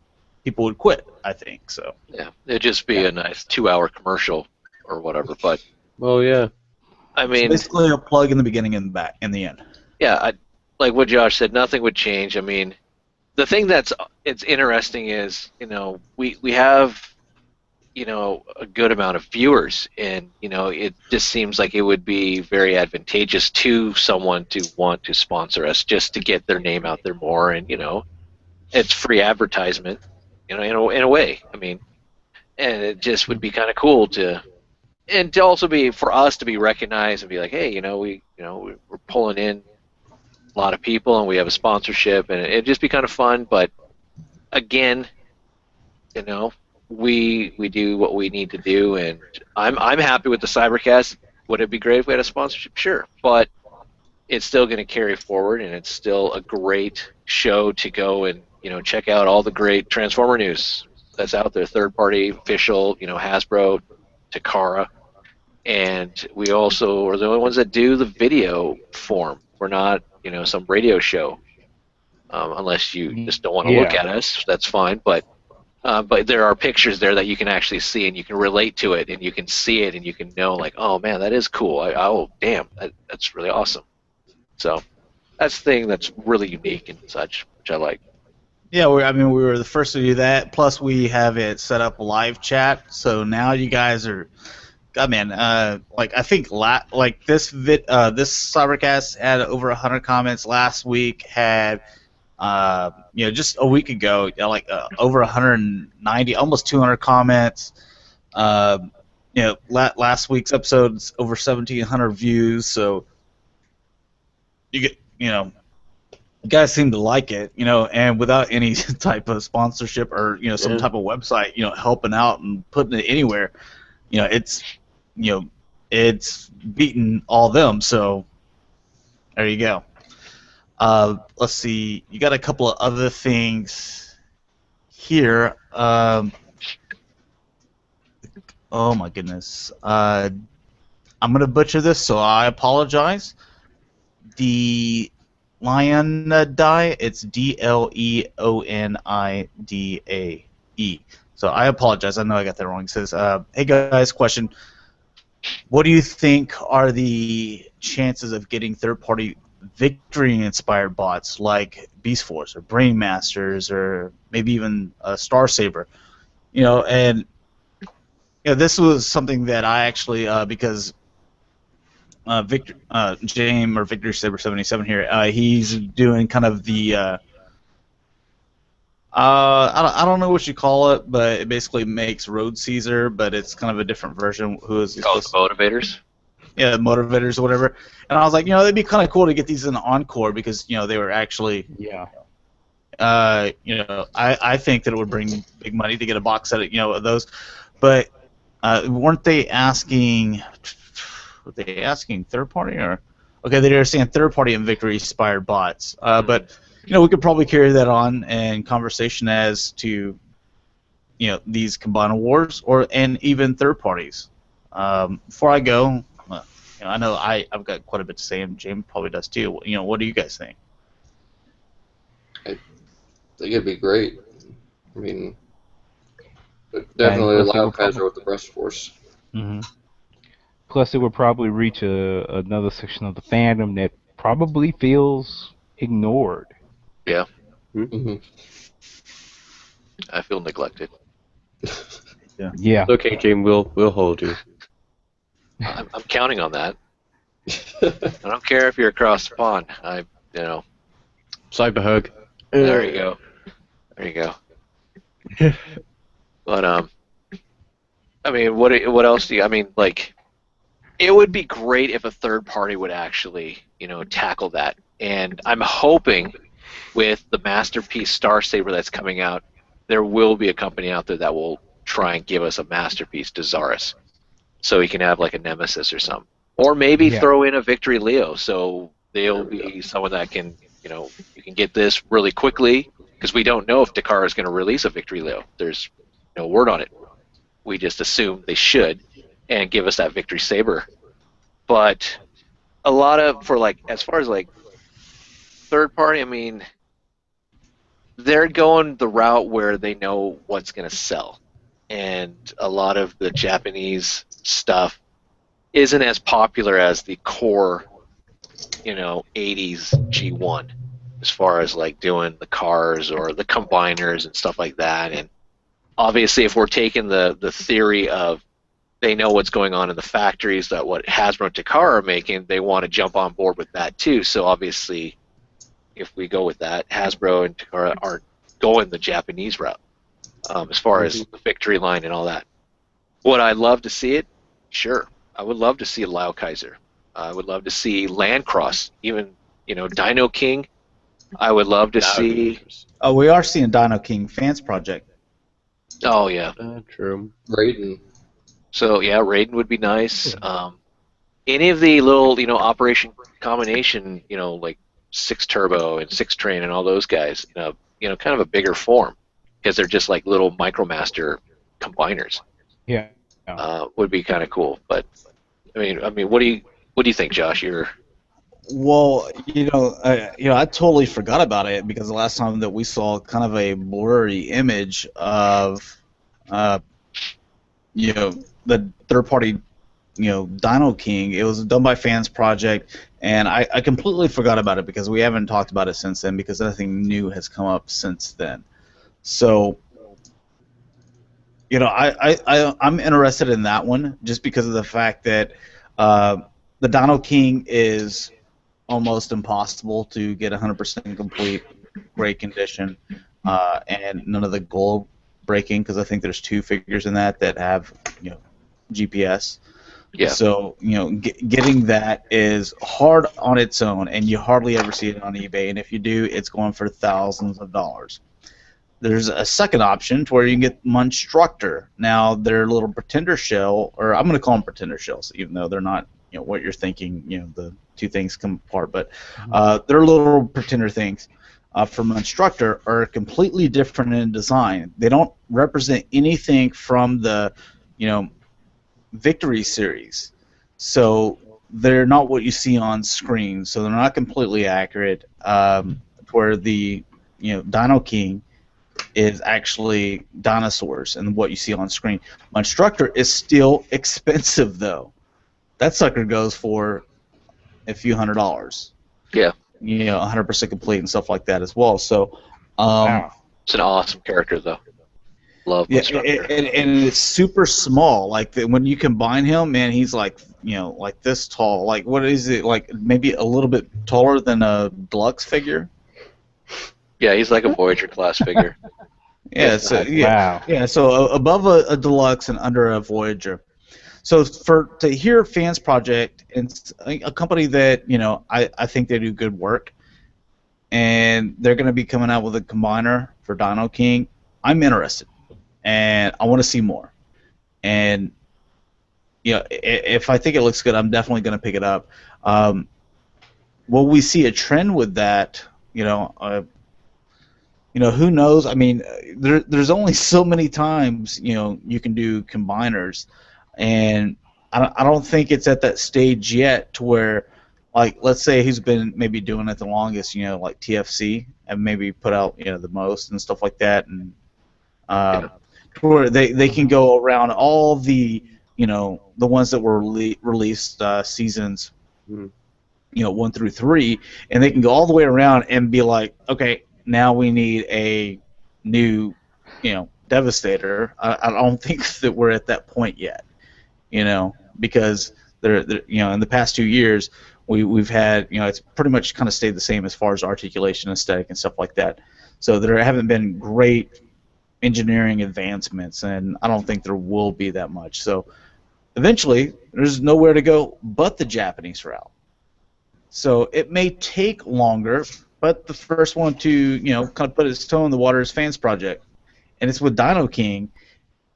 people would quit. I think so. Yeah, it'd just be a nice 2-hour commercial or whatever. But well, yeah. I mean, it's basically a plug in the beginning and the back and the end. Yeah, like what Josh said, nothing would change. I mean, the thing it's interesting is we have a good amount of viewers, and it just seems like it would be very advantageous to someone to want to sponsor us just to get their name out there more, and it's free advertisement, in a way. I mean, and it just would be kind of cool to also be for us to be recognized and be like, hey, we're pulling in a lot of people and we have a sponsorship, and it'd just be kind of fun. But again, we do what we need to do, and I'm happy with the Cybercast. Would it be great if we had a sponsorship? Sure, but it's still going to carry forward, and it's still a great show to go and check out all the great Transformer news that's out there, third party, official, Hasbro, Takara, and we also are the only ones that do the video form. We're not some radio show, unless you just don't want to look at us. That's fine, but But there are pictures there that you can actually see, and you can relate to it, and you can see it, and you can know, like, oh man, that is cool. Oh damn, that's really awesome. So that's the thing that's really unique and such, which I like. Yeah, we were the first to do that. Plus, we have it set up live chat, so now you guys are, God man, like I think this Cybercast had over 100 comments. Last week had, just a week ago, over 190, almost 200 comments. Last week's episode's over 1,700 views, so you guys seem to like it, and without any type of sponsorship or some type of website, helping out and putting it anywhere, it's it's beaten all them. So there you go. Let's see. You got a couple of other things here. Oh my goodness. I'm gonna butcher this, so I apologize. The Leonida, it's Dleonida. So I apologize. I know I got that wrong. It says, "Hey guys, question. What do you think are the chances of getting third-party victory-inspired bots like Beast Force or Brain Masters or maybe even Star Saber?" And this was something that I actually because. James or Victor Saber 77 here. He's doing kind of the I don't know what you call it, but it basically makes Road Caesar, but it's kind of a different version. Who is the motivators? Yeah, motivators or whatever. And I was like, it'd be kind of cool to get these in the Encore because they were actually I think that it would bring big money to get a box set of those, but weren't they asking? Were they asking third party or? Okay, they were saying third party and victory inspired bots. But we could probably carry that on in conversation as to these combined wars and even third parties. Before I go, I know I've got quite a bit to say, and James probably does too. What do you guys think? I think it'd be great. I mean, definitely allow Kaiser with the Brush Force. Mm-hmm. Plus, it would probably reach another section of the fandom that probably feels ignored. Yeah. Mm-hmm. I feel neglected. Yeah. Okay, Jim, we'll hold you. I'm counting on that. I don't care if you're across the pond. Cyber hug. There you go. There you go. But I mean, what else do you? I mean, like. It would be great if a third party would actually, tackle that. And I'm hoping with the Masterpiece Star Saber that's coming out, there will be a company out there that will try and give us a Masterpiece Dezaris, so he can have like a Nemesis or something. Or maybe throw in a Victory Leo, so they'll be someone that can, you can get this really quickly, because we don't know if Dakar is going to release a Victory Leo. There's no word on it. We just assume they should. And give us that Victory Saber. But a lot of, as far as third party, I mean, they're going the route where they know what's going to sell. And a lot of the Japanese stuff isn't as popular as the core, 80s G1, as far as doing the cars or the combiners and stuff like that. And obviously, if we're taking the theory of they know what's going on in the factories, that what Hasbro and Takara are making, they want to jump on board with that too. So obviously, if we go with that, Hasbro and Takara aren't going the Japanese route as far as the Victory line and all that. Would I love to see it? Sure. I would love to see Lao Kaiser. I would love to see Landcross, even Dino King. I would love to see. Oh, we are seeing Dino King Fans Project. Oh yeah. True. Raiden. So yeah, Raiden would be nice. Any of the little, Operation Combination, like 6 Turbo and 6 Train and all those guys, kind of a bigger form, because they're just like little MicroMaster combiners. Yeah. Would be kind of cool. But I mean, what do you think, Josh? Well, I totally forgot about it because the last time that we saw kind of a blurry image of, uh, the third-party, Dino King. It was done by Fans Project, and I completely forgot about it because we haven't talked about it since then because nothing new has come up since then. So, I'm interested in that one just because of the fact that the Dino King is almost impossible to get 100% complete, great condition, and none of the gold breaking because I think there's 2 figures in that have GPS. Yeah. So getting that is hard on its own, and you hardly ever see it on eBay. And if you do, it's going for thousands of dollars. There's a second option to where you can get Monstructor. Now they're a little pretender shell, or I'm going to call them pretender shells, even though they're not what you're thinking. The 2 things come apart, but they're little pretender things. For Monstructor are completely different in design. They don't represent anything from the Victory series, so they're not what you see on screen. So they're not completely accurate. Where the Dino King is actually dinosaurs and what you see on screen. Monstructor is still expensive though. That sucker goes for a few $100s. Yeah. 100% complete and stuff like that as well. So, Wow. It's an awesome character though. Love yeah, Monstructor. and it's super small. Like when you combine him, man, he's like like this tall. Like what is it? Like maybe a little bit taller than a deluxe figure. Yeah, he's like a Voyager class figure. Yeah, so Wow. yeah, so above a deluxe and under a Voyager. So to hear Fans Project, it's a company that I think they do good work, and they're going to be coming out with a combiner for Dino King. I'm interested, and I want to see more. And if I think it looks good, I'm definitely going to pick it up. Will we see a trend with that? Who knows? I mean, there's only so many times you can do combiners, and I don't think it's at that stage yet to where, like, let's say who's been maybe doing it the longest, like TFC, and maybe put out the most and stuff like that, and to where they can go around all the the ones that were released seasons, 1 through 3, and they can go all the way around and be like, okay, now we need a new, Devastator. I don't think that we're at that point yet, because they're in the past 2 years we've had it's pretty much kind of stayed the same as far as articulation, aesthetic, and stuff like that. So there haven't been great engineering advancements, and I don't think there will be that much. So eventually, there's nowhere to go but the Japanese route. So it may take longer, but the first one to kind of put its toe in the water is Fans Project, and it's with Dino King,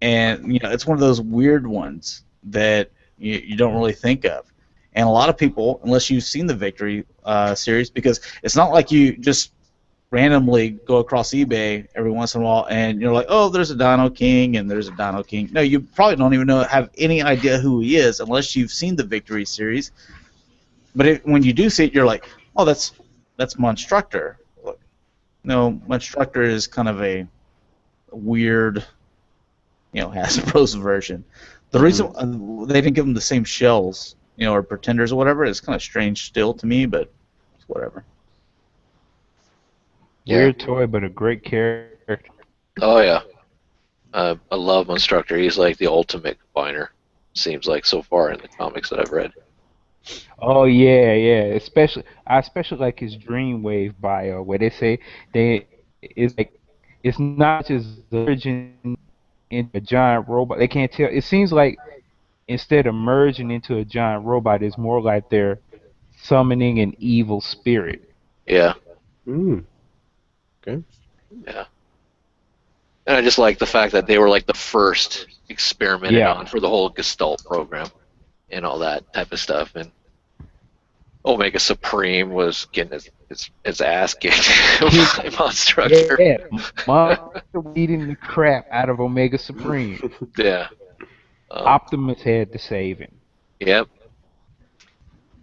and it's one of those weird ones that you don't really think of, and a lot of people, unless you've seen the Victory series, because it's not like you just randomly go across eBay every once in a while and you're like, oh, there's a Dino King and there's a Dino King. No, you probably don't even have any idea who he is unless you've seen the Victory series. But when you do see it, you're like, oh, that's Monstructor. Look, no, Monstructor is kind of a weird, Hasbro's version. The reason they didn't give them the same shells, or pretenders or whatever, is kind of strange still to me, but it's whatever. Weird toy, but a great character. Oh yeah, I love Monstructor. He's like the ultimate combiner. Seems like so far in the comics that I've read. Oh yeah. I especially like his Dreamwave bio, where they say it's not just merging into a giant robot. They can't tell. It seems like instead of merging into a giant robot, it's more like they're summoning an evil spirit. Yeah. Okay. Yeah. And I just like the fact that they were like the first experimented on for the whole Gestalt program and all that type of stuff. And Omega Supreme was getting his ass kicked by Monstructor. Yeah, Monster beating the crap out of Omega Supreme. Yeah. Optimus had to save him. Yep.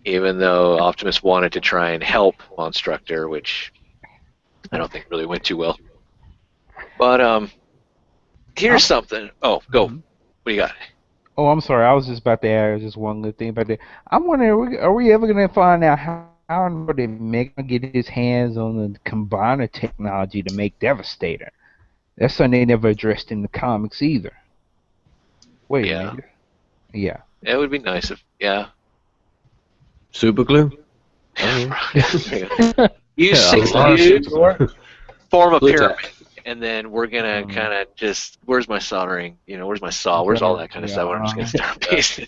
even though Optimus wanted to try and help Monstructor, which I don't think really went too well. But here's something. Oh, go. What do you got? Oh, I'm sorry. I was just about to add just one little thing about that. I'm wondering, are we ever going to find out how they make get his hands on the combiner technology to make Devastator? That's something they never addressed in the comics either. Wait a minute. Yeah. It would be nice if, Super glue? Use six dudes, form a pyramid, and then we're gonna kind of just, where's my soldering? Where's my saw? Where's all that kind of stuff? We're just gonna start pasting.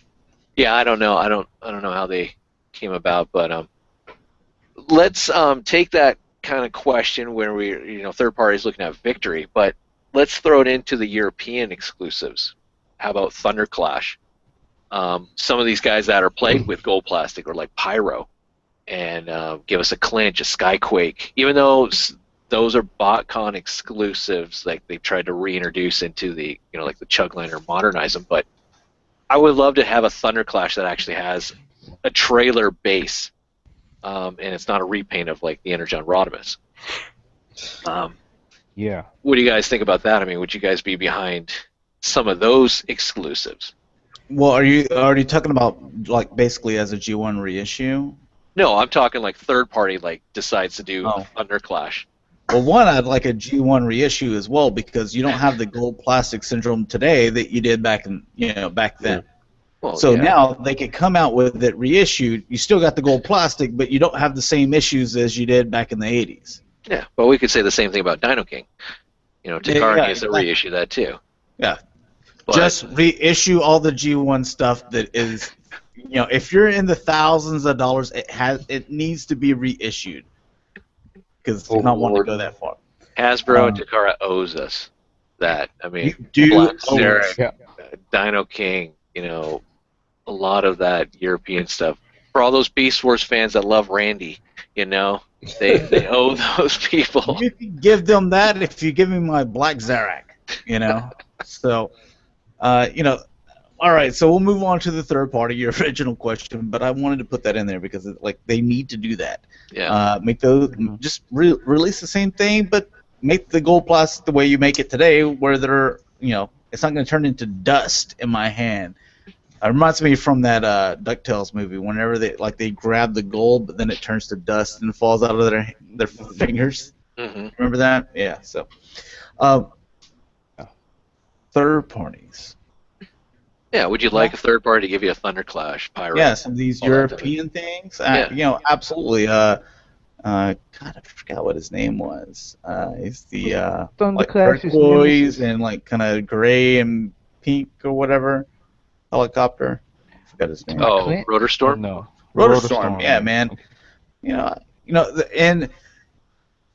Yeah, I don't know. I don't know how they came about, but let's take that kind of question where we, third parties looking at Victory, but let's throw it into the European exclusives. How about Thunderclash? Some of these guys that are played with gold plastic, or like Pyro, and give us a Clinch, a Skyquake, even though those are BotCon exclusives, like they've tried to reintroduce into the, like the Chug line, or modernize them. But I would love to have a Thunderclash that actually has a trailer base, and it's not a repaint of like the Energon Rodimus. Yeah. What do you guys think about that? I mean, would you guys be behind some of those exclusives? Well, are you talking about like basically as a G1 reissue? No, I'm talking like third party like decides to do Thunderclash. Well, one, I'd like a G1 reissue as well, because you don't have the gold plastic syndrome today that you did back then. Well, so now they could come out with it reissued. You still got the gold plastic, but you don't have the same issues as you did back in the 80s. Yeah, but we could say the same thing about Dino King. Takara needs to reissue that too. Yeah. But just reissue all the G1 stuff that is, if you're in the thousands of dollars, it needs to be reissued, because it's not want to go that far. Hasbro and Takara owes us that. I mean, Black Zarek, Dino King, a lot of that European stuff. For all those Beast Wars fans that love Randy, they owe those people. You can give them that if you give me my Black Zarek, So, all right, so we'll move on to the third party, your original question, but I wanted to put that in there because they need to do that. Yeah. Make those just release the same thing, but make the gold plastic the way you make it today, where they're it's not going to turn into dust in my hand. It reminds me from that DuckTales movie. Whenever they grab the gold, but then it turns to dust and falls out of their fingers. Mm-hmm. Remember that? Yeah. So, third parties. Yeah. Would you like a third party to give you a Thunderclash, Pyro? Yeah, some of these European things. Absolutely. God, I forgot what his name was. He's the like turquoise and like kind of gray and pink or whatever helicopter. I forgot his name. Oh, Rotorstorm? No. Rotorstorm. Yeah, man. And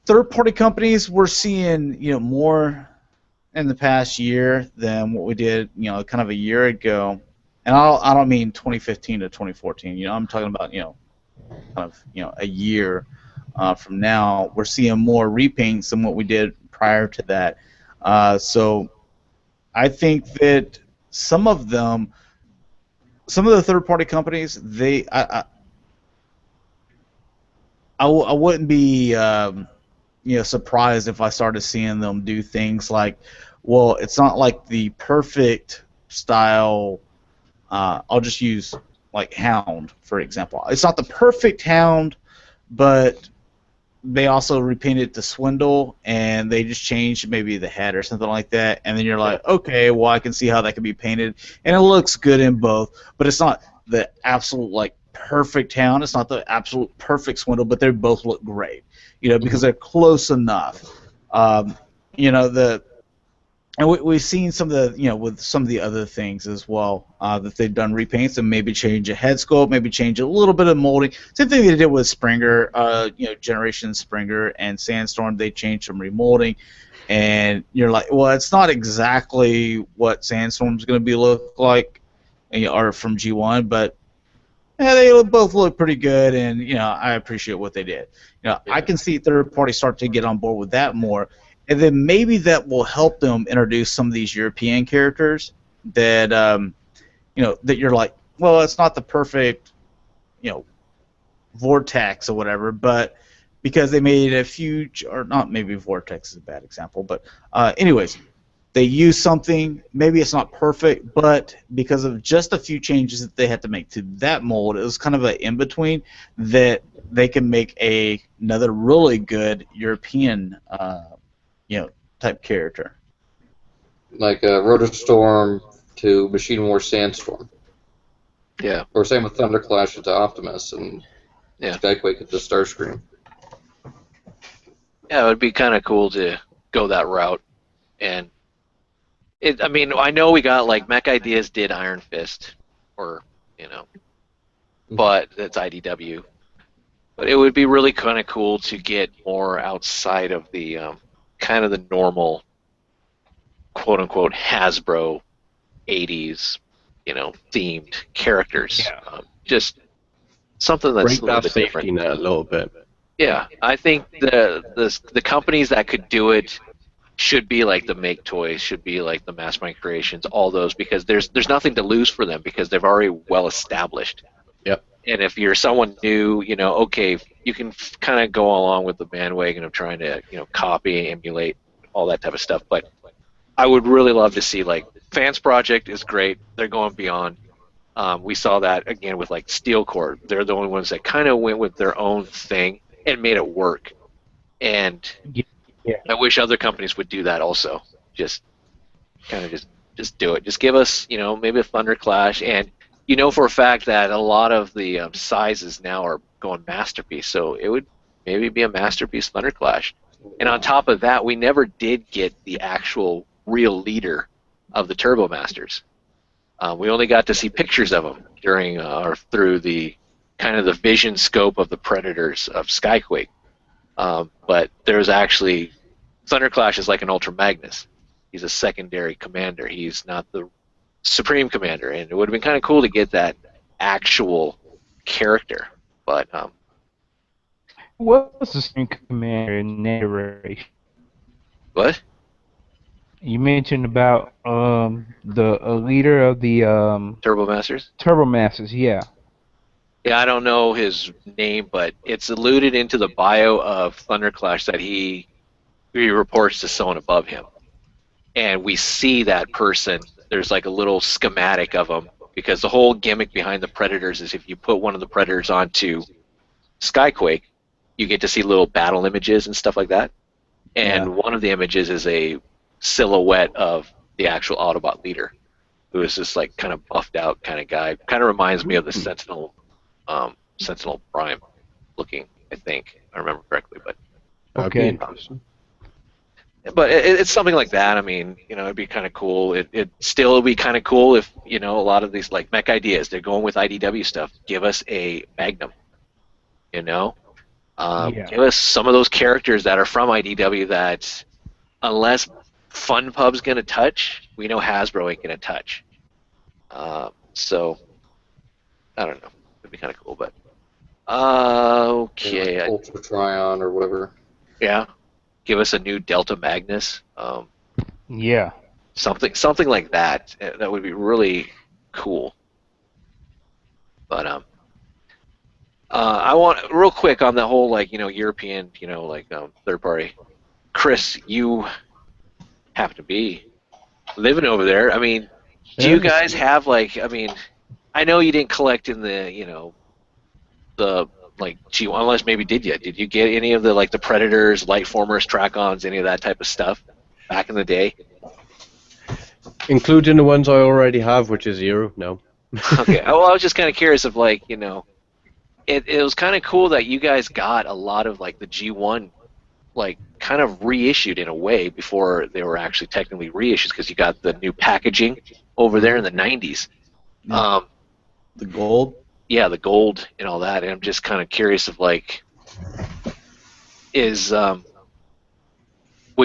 third-party companies, we're seeing more in the past year than what we did, kind of a year ago. And I don't mean 2015 to 2014. I'm talking about kind of a year from now. We're seeing more repaints than what we did prior to that. So I think that some of the third-party companies, I wouldn't be surprised if I started seeing them do things like, well, it's not like the perfect style. I'll just use like Hound, for example. It's not the perfect Hound, but they also repainted to Swindle, and they just changed maybe the head or something like that, and then you're like, okay, well, I can see how that can be painted, and it looks good in both, but it's not the absolute like perfect Hound, it's not the absolute perfect Swindle, but they both look great, because they're close enough. And we've seen some of the, with some of the other things as well, that they've done repaints and maybe change a head sculpt, maybe change a little bit of molding. Same thing they did with Springer, Generation Springer and Sandstorm. They changed some remolding, and you're like, well, it's not exactly what Sandstorm's going to be look like, or from G1, but they both look pretty good, and I appreciate what they did. I can see third parties start to get on board with that more. And then maybe that will help them introduce some of these European characters that, that you're like, well, it's not the perfect, Vortex or whatever, but because they made a few, or not, maybe Vortex is a bad example, but anyways, they used something, maybe it's not perfect, but because of just a few changes that they had to make to that mold, it was kind of an in-between that they can make another really good European, type character. Like Rotostorm to Machine War Sandstorm. Yeah. Or same with Thunderclash to Optimus and Skyquake to Starscream. Yeah, it would be kind of cool to go that route. And I mean, I know we got like Mech Ideas did Iron Fist, or but that's IDW. But it would be really kind of cool to get more outside of the kind of the normal, quote unquote, Hasbro 80s, themed characters. Yeah. Just something that's Break a little that bit safety different. net a little bit. Yeah, I think the companies that could do it should be like the Make Toys, should be like the Mastermind Creations, all those, because there's nothing to lose for them because they've already well established. Yep. And if you're someone new, okay, you can kind of go along with the bandwagon of trying to copy, emulate, all that type of stuff. But I would really love to see, like, Fans Project is great. They're going beyond. We saw that again with like Steel Core. They're the only ones that kind of went with their own thing and made it work. And Yeah. I wish other companies would do that also. Just kind of just do it. Just give us, maybe a Thunderclash. And for a fact that a lot of the sizes now are going Masterpiece. So it would maybe be a Masterpiece Thunderclash. And on top of that, we never did get the actual real leader of the Turbo Masters. We only got to see pictures of them during or through the kind of the vision scope of the Predators of Skyquake. But there's actually Thunderclash is like an Ultra Magnus. He's a secondary commander. He's not the supreme commander, and it would have been kind of cool to get that actual character. But What's the same commander in narration? what? You mentioned about the leader of the Turbo Masters? Turbo Masters, yeah. Yeah, I don't know his name, but it's alluded into the bio of Thunderclash that he reports to someone above him. And we see that person. There's like a little schematic of him, because the whole gimmick behind the Predators is if you put one of the Predators onto Skyquake, you get to see little battle images and stuff like that. And one of the images is a silhouette of the actual Autobot leader, who is this like kind of buffed out kind of guy. Kind of reminds me of the Sentinel Prime looking, I think, if I remember correctly. But Okay. But it's something like that. I mean, it'd be kind of cool. It still would be kind of cool if, a lot of these, like, Mech Ideas, they're going with IDW stuff. Give us a Magnum, Give us some of those characters that are from IDW that, unless Fun Pub's going to touch, we know Hasbro ain't going to touch. So, I don't know. It'd be kind of cool, but... okay. Like Ultra Trion or whatever. Yeah. Give us a new Delta Magnus. Yeah. Something like that. That would be really cool. But I want real quick on the whole European third party. Chris, you happen to be living over there. I mean, do you guys have I know you didn't collect in the the G1, unless maybe did you? Did you get any of the Predators, Lightformers, Track-Ons, any of that type of stuff back in the day? Including the ones I already have, which is 0, no. Okay, well, I was just kind of curious of it was kind of cool that you guys got a lot of the G1 kind of reissued in a way before they were actually technically reissued, because you got the new packaging over there in the 90s. The gold? Yeah, the gold and all that, and I'm just kind of curious of would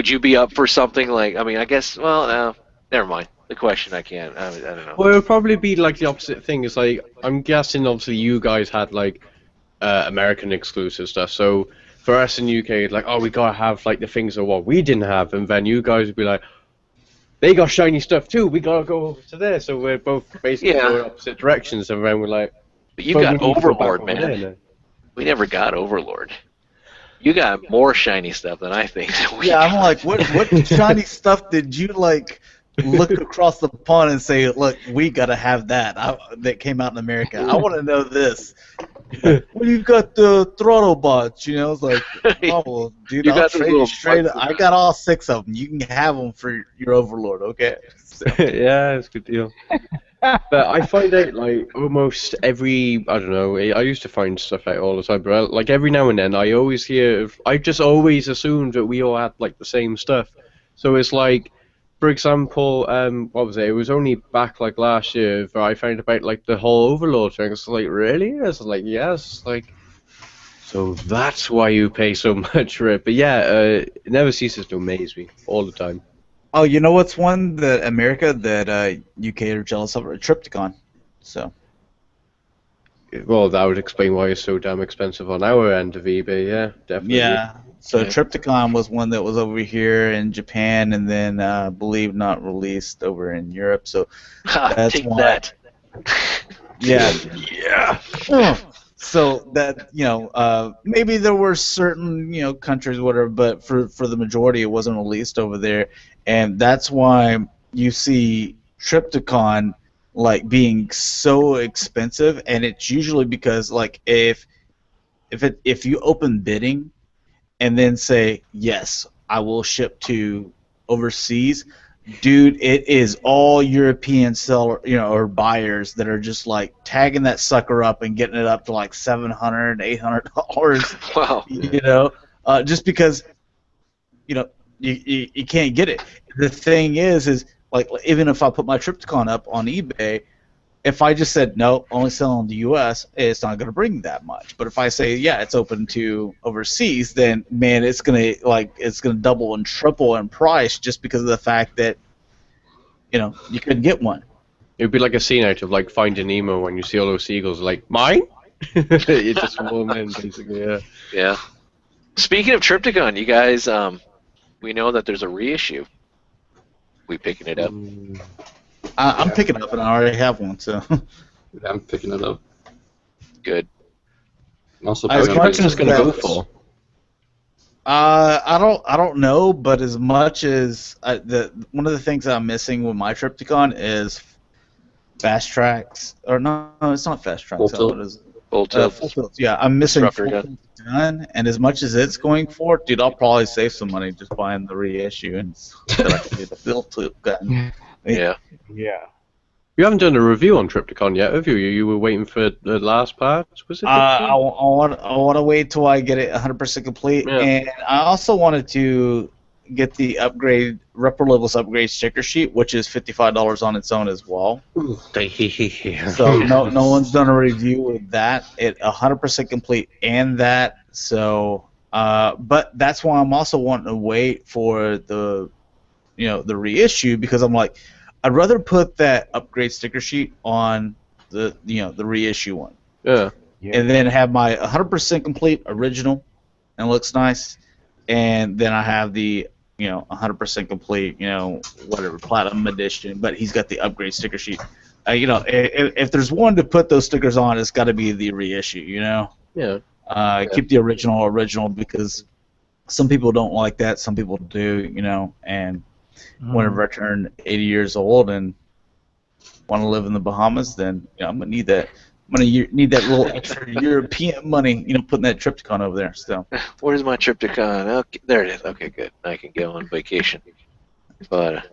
you be up for something I guess, well, never mind. The question I don't know. Well, it would probably be the opposite thing. It's I'm guessing obviously you guys had American exclusive stuff, so for us in UK, it's oh, we gotta have the things of what we didn't have, and then you guys would be they got shiny stuff too, we gotta go over to there, so we're both basically going opposite directions, and then we're But you got Overlord, man. We never got Overlord. You got more shiny stuff than I think. Yeah, I'm like, what shiny stuff did you like look across the pond and say, look, we gotta have that that came out in America? I want to know this. Well, you got the throttle bots, you know? It's like, oh, well, dude, You I'll got those trade little you straight. bugs. I got all 6 of them. You can have them for your Overlord, okay? So, Yeah, it's a good deal. But I find out like almost every I don't know. I used to find stuff out all the time, but like every now and then I always hear. I just always assumed that we all had like the same stuff. So it's like, for example, what was it? It was only back like last year that I found about like the whole Overlord thing. It's like, really? It's like, yes, like. So that's why you pay so much for it. But yeah, it never ceases to amaze me all the time. oh, you know what's one that America that UK are jealous of? A Triptychon. So. Well, that would explain why it's so damn expensive on our end of eBay. Yeah, definitely. Yeah. So Yeah. Triptychon was one that was over here in Japan, and then I believe not released over in Europe. So that's Take why. that. Yeah. Yeah. So that maybe there were certain countries whatever, but for the majority it wasn't released over there, and that's why you see Triptychon like being so expensive, and it's usually because like if you open bidding and then say yes, I will ship to overseas. Dude, it is all European seller, or buyers that are just like tagging that sucker up and getting it up to like $700, $800. Wow. Just because, you can't get it. The thing is like even if I put my Triptychon up on eBay, if I just said no, only sell in the U.S., it's not going to bring that much. But if I say yeah, it's open to overseas, then man, it's gonna double and triple in price just because of the fact that you couldn't get one. It would be like a scene out of like Finding Nemo when you see all those seagulls, like mine. You just swarm in, basically. Yeah. Yeah. Speaking of Triptychon, you guys, we know that there's a reissue. We picking it up. I'm picking it up, and I already have one. So Yeah, I'm picking it up. Good. I'm also As picking much up What's this going to go for? I don't know, but as much as one of the things that I'm missing with my Triptychon is fast tracks, or no, it's not fast tracks. Full tilt. What is it? Full tilt. Full tilts. Yeah, I'm missing full Disruptor gun. tilt gun, and as much as it's going for, dude, I'll probably save some money just buying the reissue and that I can get the full tilt gun. Yeah. Yeah. You haven't done a review on Triptychon yet, have you? You were waiting for the last part, was it? I want to wait till I get it 100% complete, Yeah. and I also wanted to get the upgrade Repro Levels upgrade sticker sheet, which is $55 on its own as well. So no one's done a review with that. It 100% complete and that. So, but that's why I'm also wanting to wait for the reissue, because I'm like, I'd rather put that upgrade sticker sheet on the reissue one. Yeah. And then have my 100% complete original, and it looks nice, and then I have the 100% complete whatever platinum edition, but he's got the upgrade sticker sheet. If there's one to put those stickers on, it's got to be the reissue. Yeah. Keep the original because some people don't like that, some people do. And whenever I turn 80 years old and want to live in the Bahamas, then I'm gonna need that. I'm gonna need that little extra European money, putting that Triptychon over there. So Where's my Triptychon? Okay, there it is. Okay, good. I can go on vacation. But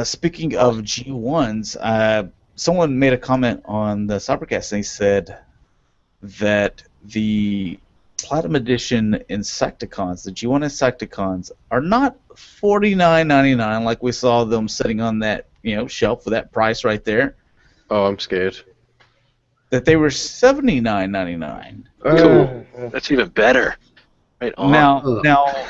speaking of G1s, someone made a comment on the Cybercast and he said that the Platinum Edition Insecticons, the G1 Insecticons, are not $49.99 like we saw them sitting on that shelf for that price right there. Oh, I'm scared. That they were $79.99. cool. That's even better. Right on. Now,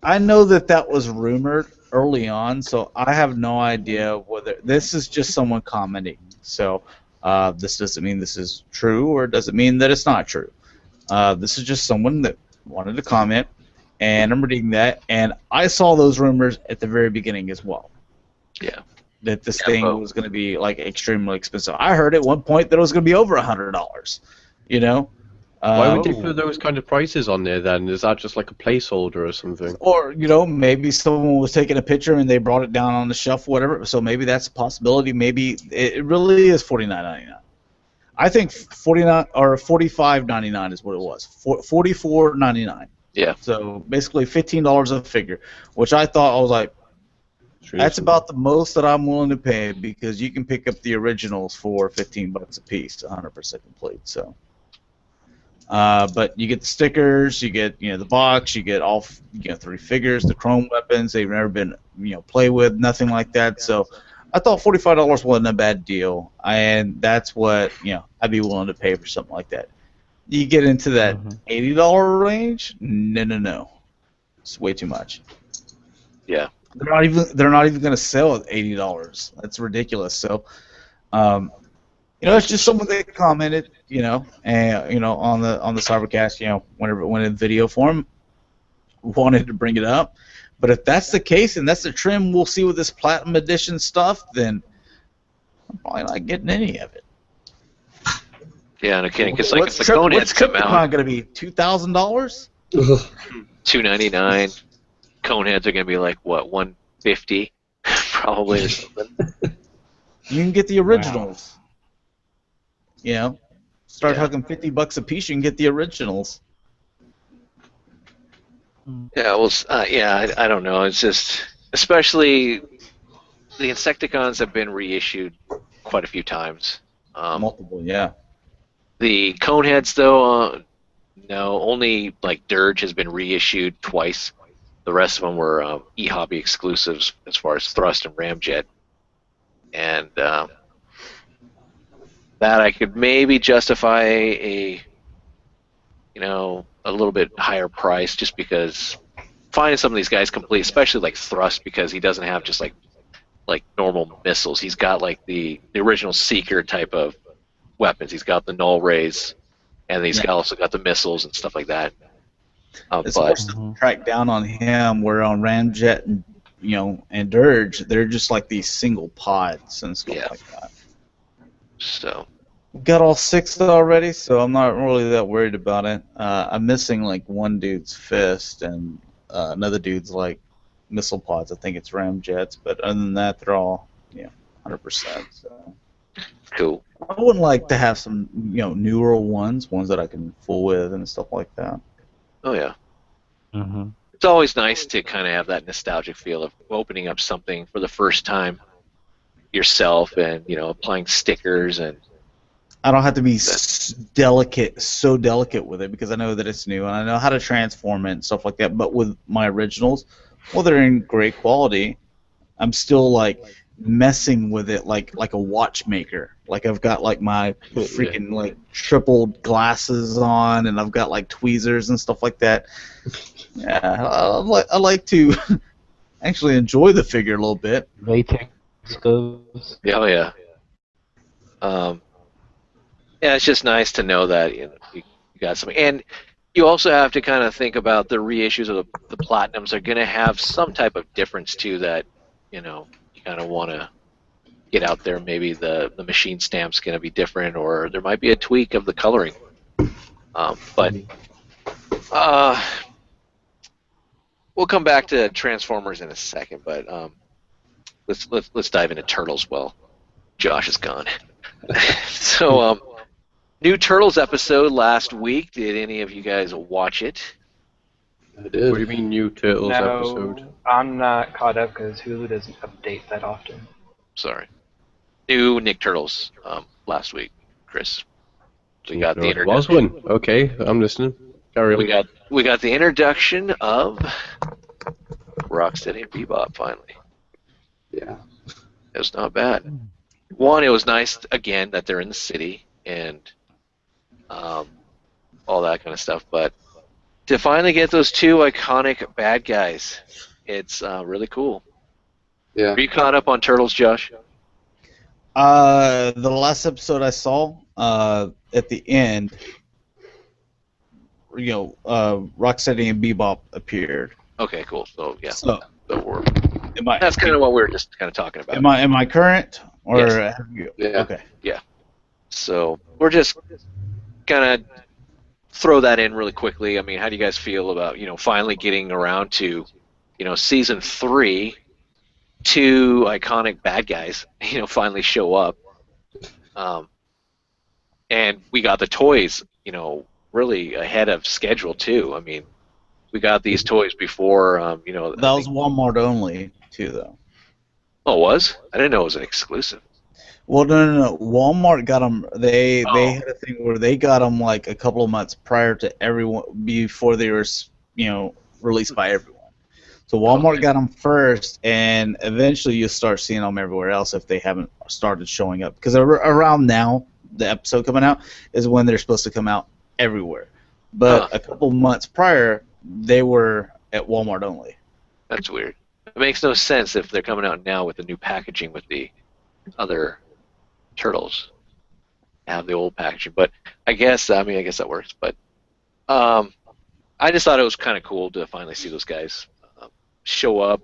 I know that was rumored early on, so I have no idea whether this is just someone commenting. So this doesn't mean this is true, or does it mean that it's not true? This is just someone that wanted to comment, and I'm reading that, and I saw those rumors at the very beginning as well. Yeah. that this Yeah, thing but- was going to be like extremely expensive. I heard at one point that it was going to be over $100. You know. Why would they Oh. put those kind of prices on there then? Is that just like a placeholder or something? Or, maybe someone was taking a picture and they brought it down on the shelf, whatever. So maybe that's a possibility. Maybe it really is $49.99. I think $45.99 is what it was. $44.99. Yeah. So basically $15 a figure, which I thought, I was like, that's about the most that I'm willing to pay, because you can pick up the originals for $15 a piece, 100% complete. So. But you get the stickers, you get the box, you get all 3 figures, the chrome weapons. They've never been play with, nothing like that. So I thought $45 wasn't a bad deal, and that's what I'd be willing to pay for something like that. You get into that $80 range, no, it's way too much. Yeah. They're not even going to sell at $80. That's ridiculous. So. It's just someone that commented, and on the Cybercast, whenever it went in video form, wanted to bring it up. But if that's the case and that's the trend we'll see with this Platinum Edition stuff, then I'm probably not getting any of it. Yeah, and again, because like What's if the Coneheads what's come Crypticon out, going to be $2,000? $299. Coneheads are gonna be like what, $150, probably or something. You can get the originals. Start Yeah. talking $50 a piece. You can get the originals. Yeah, well, I don't know. It's just, especially the Insecticons have been reissued quite a few times. Multiple, yeah. The Coneheads, though, no, only like Dirge has been reissued twice. The rest of them were eHobby exclusives as far as Thrust and Ramjet, and that I could maybe justify a little bit higher price, just because finding some of these guys complete, especially like Thrust, because he doesn't have just like normal missiles. He's got like the original Seeker type of weapons. He's got the null rays, and he's also got the missiles and stuff like that. It's hard to track down on him. Where on Ramjet and and Dirge, they're just like these single pods and stuff like that. So got all 6 already, so I'm not really that worried about it. I'm missing like one dude's fist and another dude's like missile pods. I think it's Ramjets, but other than that, they're all 100%. So cool. I would like to have some newer ones that I can fool with and stuff like that. Oh yeah. Mm-hmm. It's always nice to kind of have that nostalgic feel of opening up something for the first time yourself, and applying stickers, and I don't have to be so delicate with it, because I know that it's new and I know how to transform it and stuff like that. But with my originals, well, they're in great quality. I'm still like messing with it like a watchmaker. Like I've got like my freaking like triple glasses on, and I've got like tweezers and stuff like that. Yeah, I like to actually enjoy the figure a little bit. Latex gloves. oh yeah. Yeah, it's just nice to know that you got something, and you also have to kind of think about the reissues of the Platinums are going to have some type of difference too, that you kind of want to get out there. Maybe the machine stamp's going to be different, or there might be a tweak of the coloring. But we'll come back to Transformers in a second. But let's dive into Turtles. Well, Josh is gone. So new Turtles episode last week. Did any of you guys watch it? I did. What do you mean new Turtles episode? I'm not caught up because Hulu doesn't update that often. Sorry. New Nick Turtles last week, Chris. We got the There was introduction. one. Okay, I'm listening. Carry on. We got the introduction of Rocksteady and Bebop finally. Yeah. It was not bad. One, it was nice again that they're in the city and all that kind of stuff. But to finally get those 2 iconic bad guys, it's really cool. Yeah. Are you caught up on Turtles, Josh? The last episode I saw, at the end, Rocksteady and Bebop appeared. Okay, cool. So yeah, So so That's kind of what we were just kind of talking about. Am I current or Yes. have you? Yeah. Okay. So we're just gonna throw that in really quickly. I mean, how do you guys feel about finally getting around to season 3? 2 iconic bad guys finally show up, and we got the toys really ahead of schedule too. I mean, we got these toys before That was Walmart only too, though. Oh, it was? I didn't know it was an exclusive. Well, no. Walmart got them. They Oh. had a thing where they got them like a couple of months prior to everyone before they were released by everyone. So Walmart got them first, and eventually you'll start seeing them everywhere else if they haven't started showing up. Because around now, the episode coming out is when they're supposed to come out everywhere. But a couple months prior, they were at Walmart only. That's weird. It makes no sense if they're coming out now with the new packaging with the other turtles. Have the old packaging, but I guess that works. But I just thought it was kind of cool to finally see those guys show up.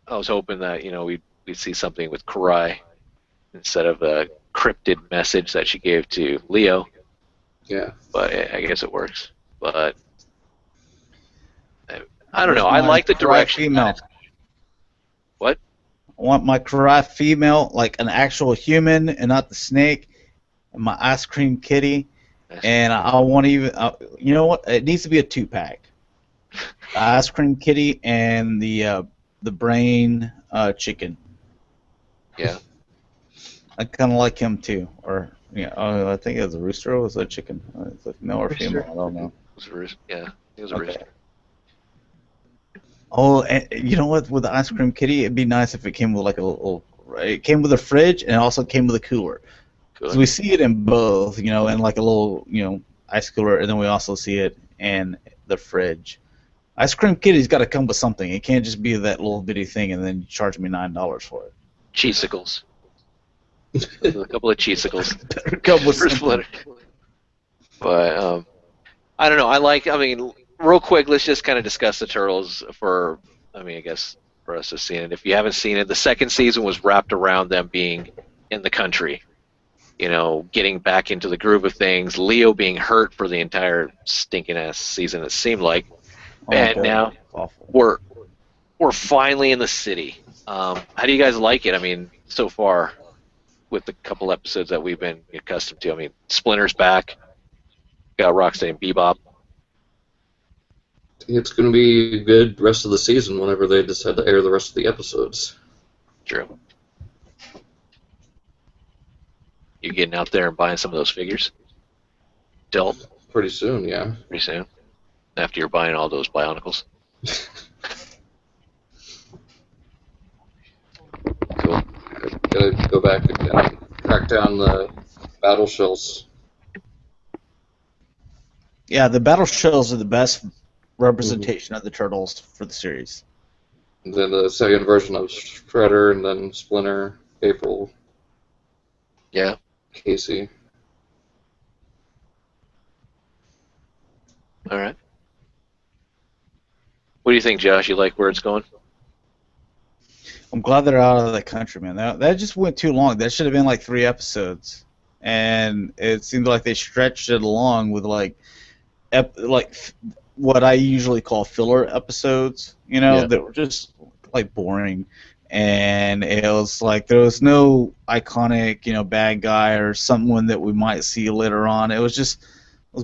I was hoping that we'd see something with Karai instead of a cryptid message that she gave to Leo. Yeah. But I guess it works. But I don't know. I like the direction. Female. What? I want my Karai female, like an actual human, and not the snake. And my ice cream kitty, and I want even. You know what? It needs to be a 2-pack. The ice cream kitty and the brain chicken. Yeah. I kind of like him too. Or I think it was a rooster or was it a chicken? It's a male or female. I don't know. It was a rooster. Yeah, it was a rooster. Oh, and you know what? With the ice cream kitty, it'd be nice if it came with like a little. It came with a fridge and it also came with a cooler. Good. So we see it in both, in like a little, ice cooler, and then we also see it in the fridge. Ice cream kitty's got to come with something. It can't just be that little bitty thing and then you charge me $9 for it. Cheesicles. A couple of cheesicles. Better come with something. Splinter. But I don't know. Real quick, let's just kind of discuss the Turtles I guess for us to see it. If you haven't seen it, the second season was wrapped around them being in the country, getting back into the groove of things. Leo being hurt for the entire stinking ass season, it seemed like, and now we're finally in the city. How do you guys like it? I mean, so far with the couple episodes that we've been accustomed to. I mean, Splinter's back. Got Rocksteady and Bebop. I think it's going to be a good rest of the season whenever they decide to air the rest of the episodes. True. You getting out there and buying some of those figures? Still? Pretty soon, yeah. Pretty soon. After you're buying all those Bionicles. Cool. Gotta go back and crack down the battle shells. Yeah, the battle shells are the best representation of the Turtles for the series. And then the second version of Shredder, and then Splinter, April, Yeah. Casey. All right. What do you think, Josh? You like where it's going? I'm glad they're out of the country, man. That just went too long. That should have been like 3 episodes, and it seemed like they stretched it along with like what I usually call filler episodes. That were just like boring, and it was like there was no iconic, bad guy or someone that we might see later on. It was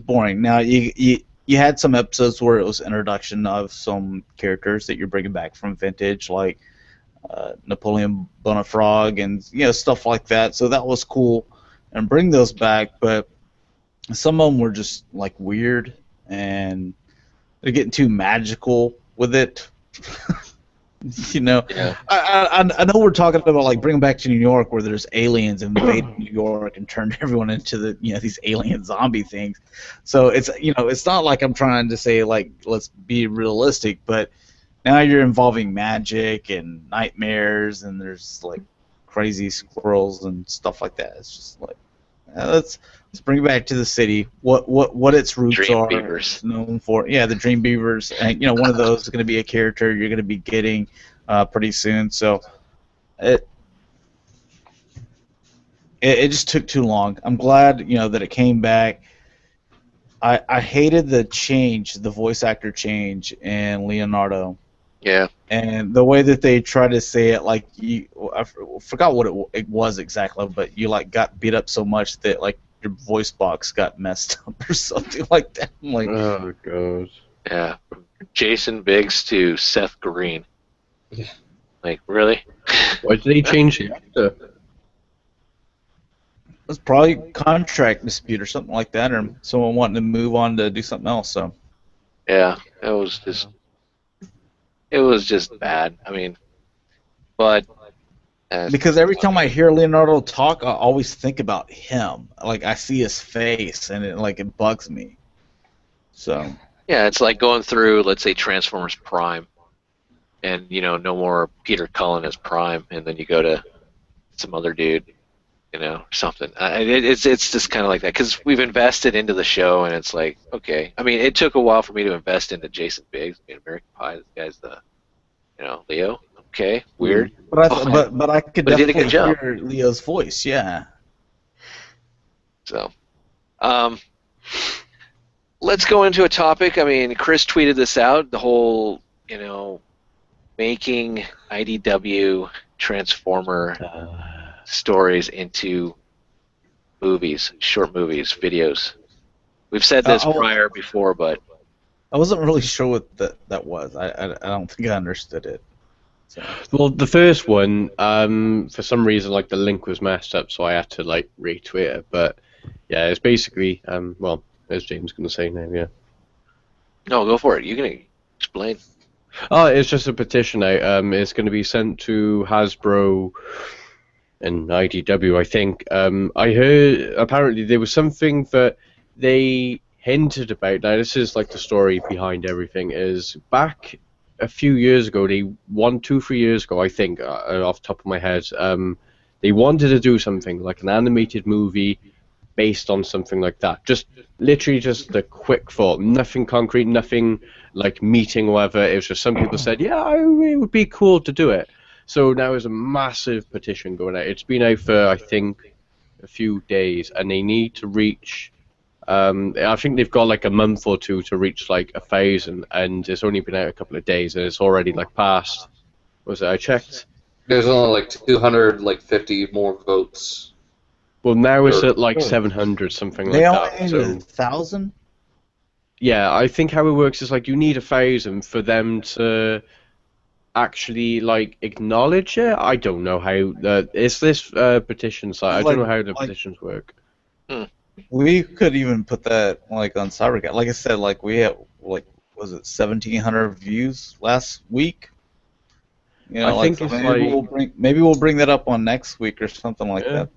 boring. Now you had some episodes where it was introduction of some characters that you're bringing back from vintage, like Napoleon Bonafrog and stuff like that. So that was cool, and bring those back. But some of them were just like weird, and they're getting too magical with it. Yeah. I know we're talking about like bringing back to New York where there's aliens invading New York and turned everyone into these alien zombie things. So it's not like I'm trying to say like let's be realistic, but now you're involving magic and nightmares and there's like crazy squirrels and stuff like that. It's just like let's bring it back to the city. What its roots Dream are Beavers. known for. Yeah, the Dream Beavers, and one of those is going to be a character you're going to be getting pretty soon. So it just took too long. I'm glad that it came back. I hated the voice actor change in Leonardo. Yeah. And the way that they try to say it, like I forgot what it was exactly, but you like got beat up so much that like your voice box got messed up or something like that. I'm like, Oh god. Yeah. From Jason Biggs to Seth Green. Yeah. Like, really? Why did they change the actor? it's probably contract dispute or something like that, or someone wanting to move on to do something else. So Yeah. It was just bad. I mean, but because every time I hear Leonardo talk, I always think about him. Like I see his face, and it bugs me. So yeah, it's like going through, let's say, Transformers Prime, and no more Peter Cullen as Prime, and then you go to some other dude, something. It's just kind of like that because we've invested into the show, and it's like, okay. I mean, it took a while for me to invest into Jason Biggs, American Pie. This guy's the, Leo. Okay, weird. But I could But he did a definitely good job. hear Leo's voice. Yeah. So, let's go into a topic. I mean, Chris tweeted this out. The whole, making IDW Transformer stories into movies, short movies, videos. We've said this prior before, but I wasn't really sure what that was. I don't think I understood it. So. Well, the first one, for some reason, like the link was messed up, so I had to like retweet it. But yeah, it's basically, well, as James going to say now, yeah. No, go for it. You can explain. Oh, it's just a petition out. It's going to be sent to Hasbro and IDW, I think. I heard apparently there was something that they hinted about. Now, this is like the story behind everything. Is back a few years ago, 2-3 years ago, I think, off the top of my head, they wanted to do something like an animated movie based on something like that. Just literally just a quick thought, nothing concrete, nothing like meeting or whatever. It was just some people said, yeah, it would be cool to do it. So now there's a massive petition going out. It's been out for, I think, a few days, and they need to reach, I think they've got like a month or two to reach like 1,000, and it's only been out a couple of days, and it's already like passed. What was it? I checked. There's only like 250 more votes. Well, now it's at like 700, something like They only that. needed So 1,000. yeah, I think how it works is like you need 1,000 for them to actually like acknowledge it. I don't know how. It's this petition site. I don't know how the petitions work. We could even put that like on Cybercast. Like I said, like we have like was it 1,700 views last week? I think it's maybe we'll bring that up on next week or something like that.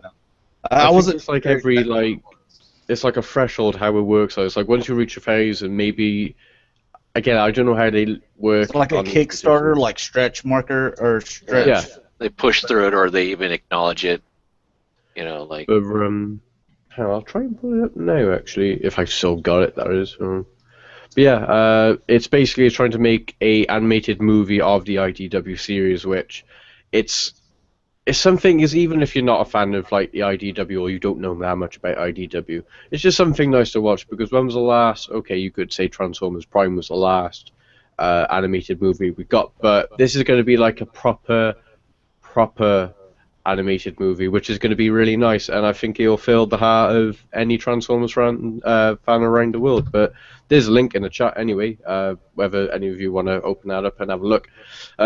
I wasn't. It's like every like. It's like a threshold how it works. So it's like once you reach 1,000, maybe. Again, I don't know how they work. It's like a Kickstarter, like stretch marker or stretch. Yeah. They push through it, or they even acknowledge it. Like. But, I'll try and pull it up now, actually, if I still got it, that is. But yeah, it's basically trying to make a animated movie of the IDW series, which it's something, is even if you're not a fan of like the IDW or you don't know that much about IDW, it's just something nice to watch, because when was the last, okay, you could say Transformers Prime was the last animated movie we got, but this is going to be like a proper animated movie, which is going to be really nice, and I think it'll fill the heart of any Transformers fan around the world. But there's a link in the chat anyway, whether any of you want to open that up and have a look.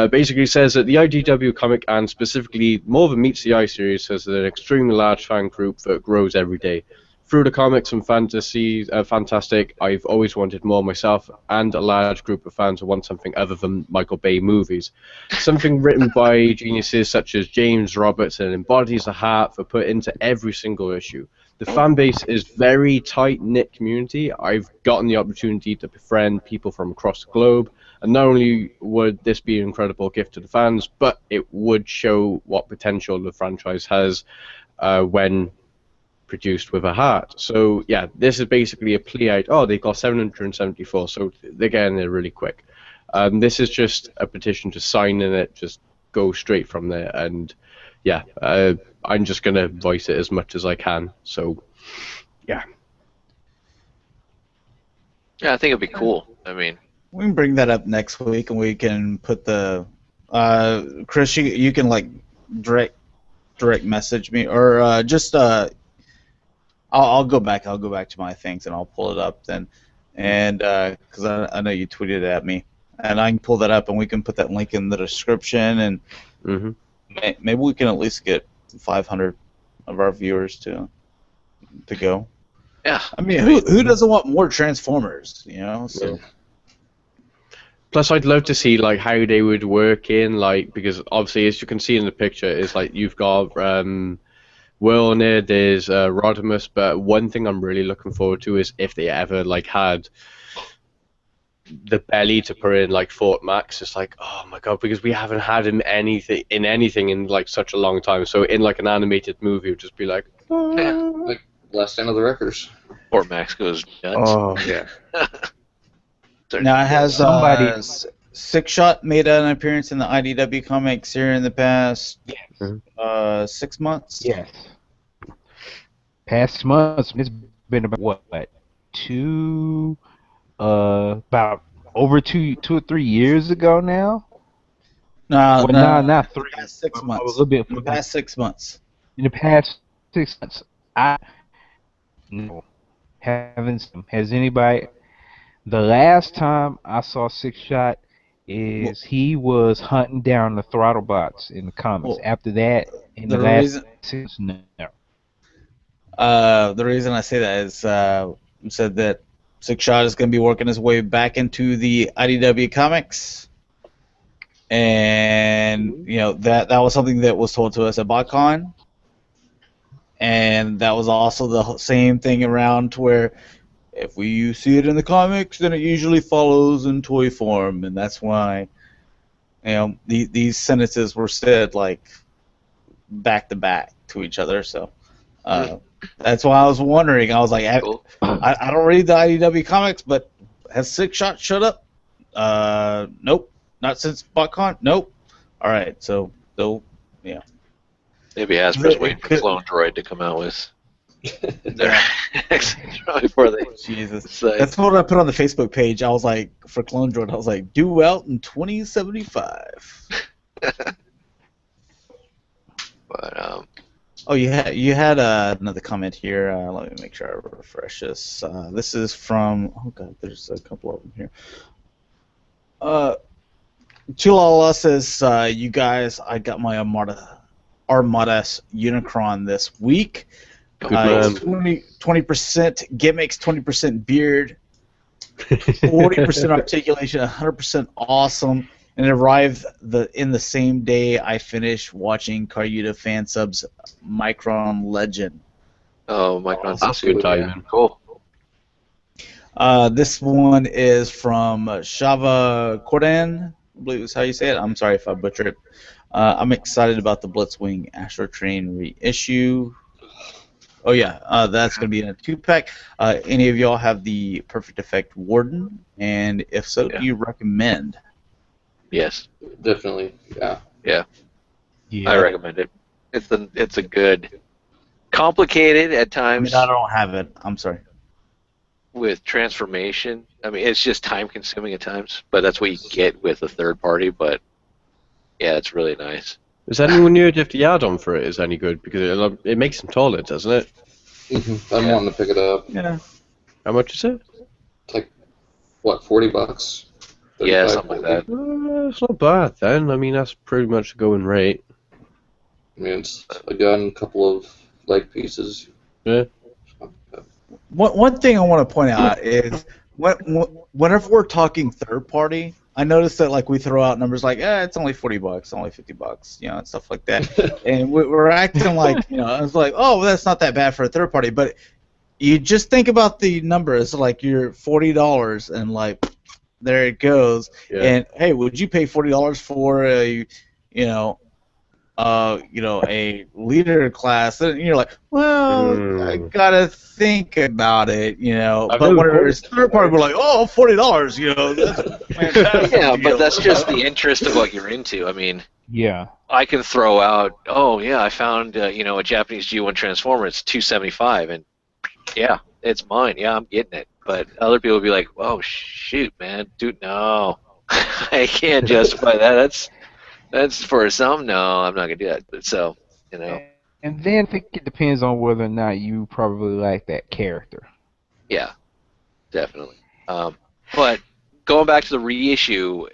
Basically says that the IDW comic, and specifically more than Meets the Eye series, says that an extremely large fan group that grows every day. Through the comics and fantasy, fantastic, I've always wanted more myself, and a large group of fans who want something other than Michael Bay movies. Something written by geniuses such as James Roberts and embodies the heart for put into every single issue. The fan base is very tight-knit community. I've gotten the opportunity to befriend people from across the globe, and not only would this be an incredible gift to the fans, but it would show what potential the franchise has when produced with a heart. So yeah, this is basically a plea out. Oh, they got 774, so they're getting there really quick. This is just a petition to sign in it, just go straight from there, and yeah, I'm just gonna voice it as much as I can. So, yeah. Yeah, I think it'd be cool. I mean, We can bring that up next week, and we can put the Chris. You can like direct message me, or just I'll go back. I'll go back to my things, and I'll pull it up then, and because I know you tweeted it at me, and I can pull that up, and we can put that link in the description, and maybe we can at least get 500 of our viewers to go. yeah. I mean, who doesn't want more Transformers? You know, so. Plus, I'd love to see like how they would work in because obviously, as you can see in the picture, is like you've got Will in it, there's Rodimus, but one thing I'm really looking forward to is if they ever had the belly to put in Fort Max. It's like, oh my god, because we haven't had him anything in such a long time. So in an animated movie, it would just be like, Like Last Stand of the Wreckers. Fort Max goes nuts. oh yeah. Now, has Somebody- Six Shot made an appearance in the IDW comics here in the past 6 months? Yes. Past months, it's been about what about over two or 3 years ago now. No, Not 3. The past 6 A months. little bit. In the past 6 months. In the past 6 months, no, haven't. Has anybody? The last time I saw Six Shot is he was hunting down the Throttlebots in the comics. Well, After that, in the the last reason- 6 no. The reason I say that is said that Six Shot is going to be working his way back into the IDW comics, and that was something that was told to us at BotCon, and that was also the same thing around to where if you see it in the comics, then it usually follows in toy form, and that's why these sentences were said back to back to each other. So that's why I was wondering. I was like, Cool. I don't read the IDW comics, but has Six Shot showed up? Nope, not since BotCon. Nope. All right, so Maybe Hasbro's waiting for Clone Droid to come out with their next before they. Jesus. Say. That's what I put on the Facebook page. I was like, for Clone Droid, I was like, due out in 2075. But Oh, you had another comment here. Let me make sure I refresh this. This is from. Oh god, there's a couple of them here. Chulala says, "You guys, I got my Armada Unicron this week. Good man. 20% gimmicks, 20% beard, 40% articulation, 100% awesome." And it arrived in the same day I finished watching Karyuda Fansub's Micron Legend. oh, Micron's That's good timing. Cool. This one is from Shava Cordan, I believe is how you say it. I'm sorry if I butchered it. I'm excited about the Blitzwing Astro Train reissue. Oh yeah, that's going to be in a 2-pack. Any of y'all have the Perfect Effect Warden? And if so, Yeah. do you recommend? Yes. Definitely, yeah. Yeah. Yeah. I recommend it. It's a good, complicated at I times mean, I don't have it. I'm sorry. with transformation. I mean, it's just time consuming at times, but that's what you get with a third party. But yeah, it's really nice. Is anyone new if the add-on for it is any good? Because it makes them taller, doesn't it? I'm wanting to pick it up. Yeah. How much is it? It's like, what, $40? Yeah, 35, something like 40? that. It's not bad then. I mean, that's pretty much the going rate. I mean, it's a gun, a couple of leg pieces. Yeah. One thing I want to point out is whenever we're talking third party, I noticed that we throw out numbers like, it's only $40, only $50, and stuff like that, and we're acting like, it's like, oh, well, that's not that bad for a third party, but you just think about the numbers, like you're $40 and there it goes, Yeah. and hey, would you pay $40 for a a leader class, then you're like, well, I gotta think about it, I But know whenever it's both. third party, we're like, oh, $40, that's a fantastic Yeah, deal. but that's just the interest of what you're into. I mean, Yeah. I can throw out, oh yeah, I found a Japanese G1 Transformer. It's 275, and yeah, it's mine. Yeah, I'm getting it. But other people would be like, oh shoot, man, dude, no, I can't justify that. That's for some. No, I'm not gonna do that. But so, And then I think it depends on whether or not you probably like that character. yeah, definitely. But going back to the reissue,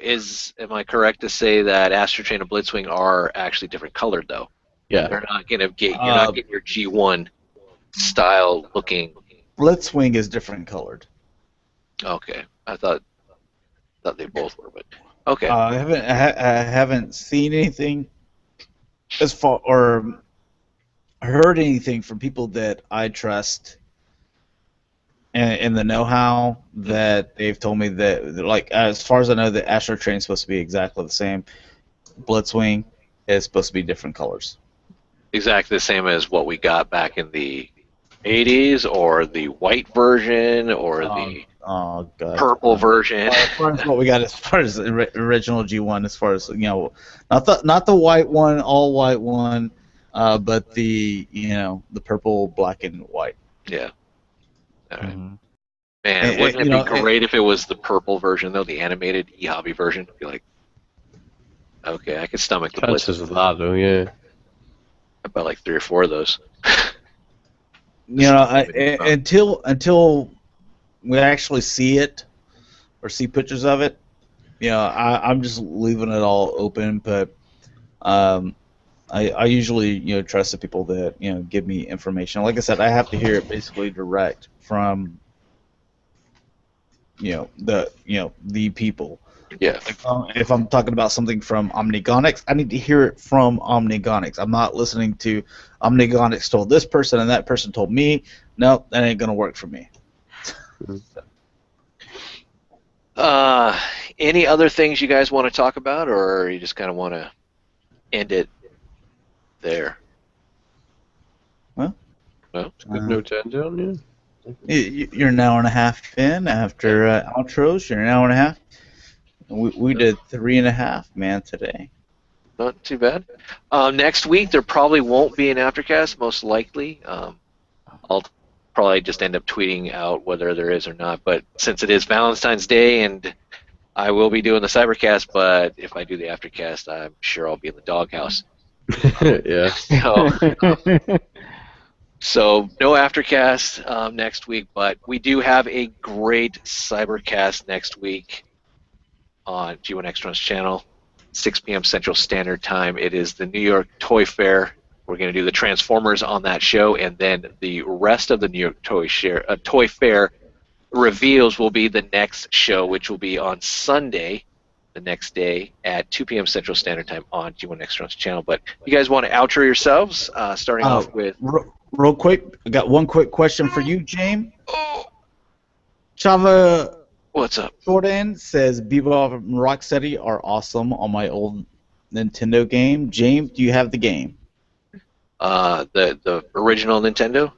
am I correct to say that Astro Train and Blitzwing are actually different colored though? Yeah. They're not gonna get you're not getting your G1 style looking. Blitzwing is different colored. Okay, I thought they both were, but okay. I haven't seen anything as far or heard anything from people that I trust and the know-how that they've told me that, like, as far as I know, the Astro Train is supposed to be exactly the same. Blitzwing is supposed to be different colors. Exactly the same as what we got back in the 80s, or the white version, or the purple version. As far as what we got, as far as the original G1, as far as not the white one, all white one, but the the purple, black, and white. Yeah. All right. Mm-hmm. Man, wouldn't it be great if it was the purple version though, the animated e-hobby version? Be like, okay, I could stomach the Blitz. Chances of that, though, yeah. About like 3 or 4 of those. Until we actually see it or see pictures of it, I'm just leaving it all open. But I usually trust the people that give me information. Like I said, I have to hear it basically direct from the people. Yeah. If I'm talking about something from Omnigonics, I need to hear it from Omnigonics. I'm not listening to Omnigonics told this person and that person told me. No, that ain't gonna work for me. Any other things you guys want to talk about, or you just kind of want to end it there? Well, Good note to end on, yeah. You're an hour and a half in after outros. You're an hour and a half. We did 3.5, man, today. Not too bad. Next week there probably won't be an Aftercast, most likely. I'll probably just end up tweeting out whether there is or not. But since it is Valentine's Day, and I will be doing the Cybercast, but if I do the Aftercast, I'm sure I'll be in the doghouse. Yeah. So no Aftercast next week, but we do have a great Cybercast next week on G1 Extron's channel, 6 p.m. Central Standard Time. It is the New York Toy Fair. We're going to do the Transformers on that show, and then the rest of the New York Toy Fair reveals will be the next show, which will be on Sunday, the next day at 2 p.m. Central Standard Time on G1 Extron's channel. But you guys want to outro yourselves, starting off with... Real quick, I got one quick question for you, James. Chava... What's up? Jordan says Bebop and Rocksteady are awesome on my old Nintendo game. James, do you have the game? The original Nintendo?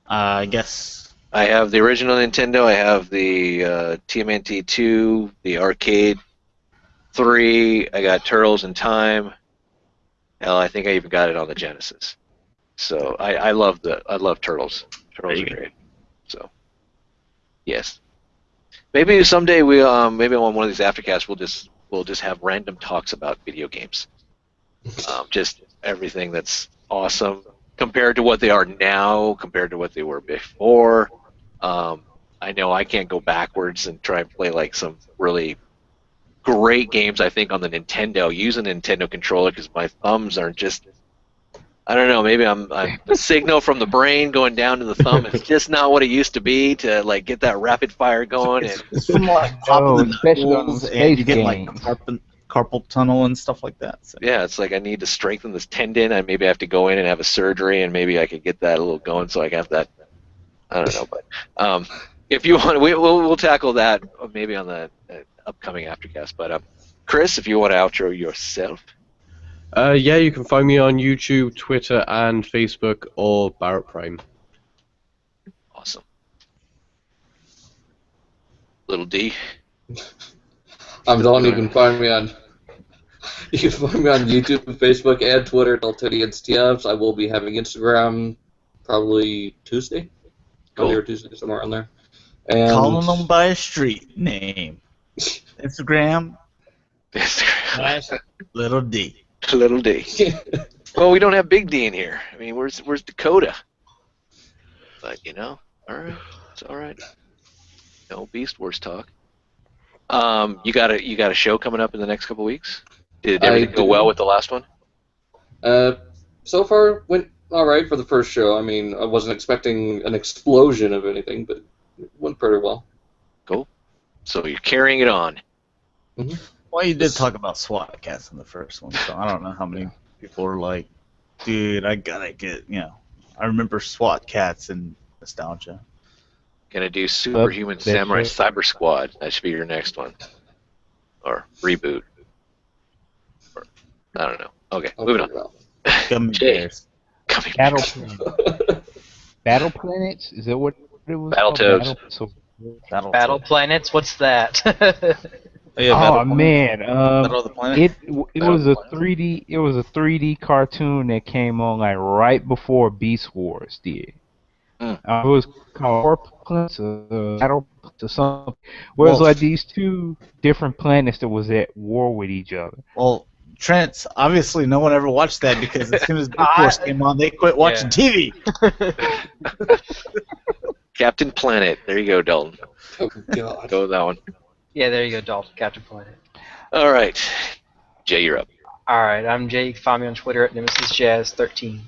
I guess. I have the original Nintendo. I have the TMNT 2, the arcade 3. I got Turtles in Time. Hell, I think I even got it on the Genesis. So I love Turtles. Turtles are great. So yes. Maybe someday maybe on one of these Aftercasts we'll just have random talks about video games. Just everything that's awesome compared to what they are now, compared to what they were before. I know I can't go backwards and try and play like some really great games. I think on the Nintendo, use a Nintendo controller because my thumbs are just. I don't know. Maybe I'm the signal from the brain going down to the thumb. It's just not what it used to be to like get that rapid fire going. It's from like popping the especially on knuckles, them and you space get like games. carpal tunnel and stuff like that. So. Yeah, it's like I need to strengthen this tendon. I maybe have to go in and have a surgery, and maybe I could get that a little going so I can have that. I don't know, but if you want, we'll tackle that maybe on the upcoming Aftercast. But Chris, if you want to outro yourself. Yeah, you can find me on YouTube, Twitter, and Facebook, or Barrett Prime. Awesome. Little D. I'm Dalton. You can find me on YouTube, Facebook, and Twitter, Daltonians TFs. I will be having Instagram probably Tuesday. Cool. Monday or Tuesday, somewhere on there. And Calling them by a street name. Instagram, Little D. Little D. Well, we don't have Big D in here. I mean, where's Dakota? But all right, it's all right. No Beast Wars talk. You got a show coming up in the next couple weeks? Did everything go well with the last one? So far went all right for the first show. I mean, I wasn't expecting an explosion of anything, but it went pretty well. Cool. So you're carrying it on. Mm-hmm. Well, you did talk about SWAT cats in the first one, so I don't know how many people are like, dude, I gotta get, I remember SWAT cats and nostalgia. Gonna do Superhuman Samurai Cyber Squad. That should be your next one. Or reboot. Or, I don't know. Okay, moving on. Gummy Jay. bears. Gummy Battle bears. Planets. Battle Planets? Is that what it was? Battletoads. Battle Planets. What's that? Oh, yeah, Battle Oh man, Battle of the Planet. it was a 3D cartoon that came on like right before Beast Wars did. Mm. It was called Planets, Battle to something. Where it was Well- like these two different planets that was at war with each other. Well, Trent, obviously no one ever watched that because as soon as Big Force came on, they quit watching TV. Captain Planet. There you go, Dalton. Oh, God. Go with that one. Yeah, there you go, Dalton. Captain Planet. All right. Jay, you're up. All right, I'm Jay. You can find me on Twitter at NemesisJazz13.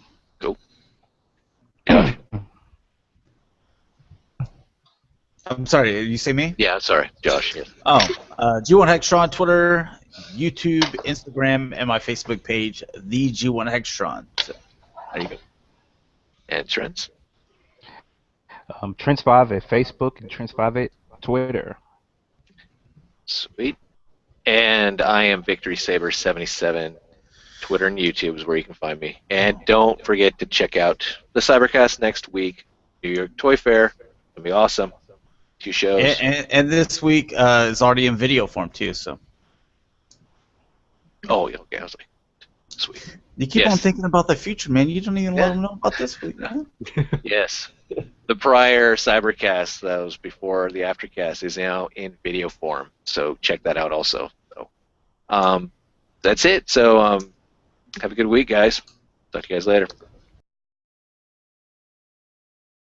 I'm sorry, you say me? Yeah, sorry. Josh. Yeah. Oh, G1 Hextron on Twitter, YouTube, Instagram, and my Facebook page, the G1 Hextron. So, there you go. And Trent. Trent5 at Facebook and Trent5 at Twitter. Sweet. And I am Victory Saber 77. Twitter and YouTube is where you can find me. And don't forget to check out the Cybercast next week. New York Toy Fair. It'll be awesome. 2 shows. And this week is already in video form too. So Oh, yeah, okay. I was like, sweet. you keep Yes. on thinking about the future, man. You don't even let them know about this week, man. Yes. The prior Cybercast that was before the Aftercast is now in video form. So check that out also. So that's it. So have a good week, guys. Talk to you guys later.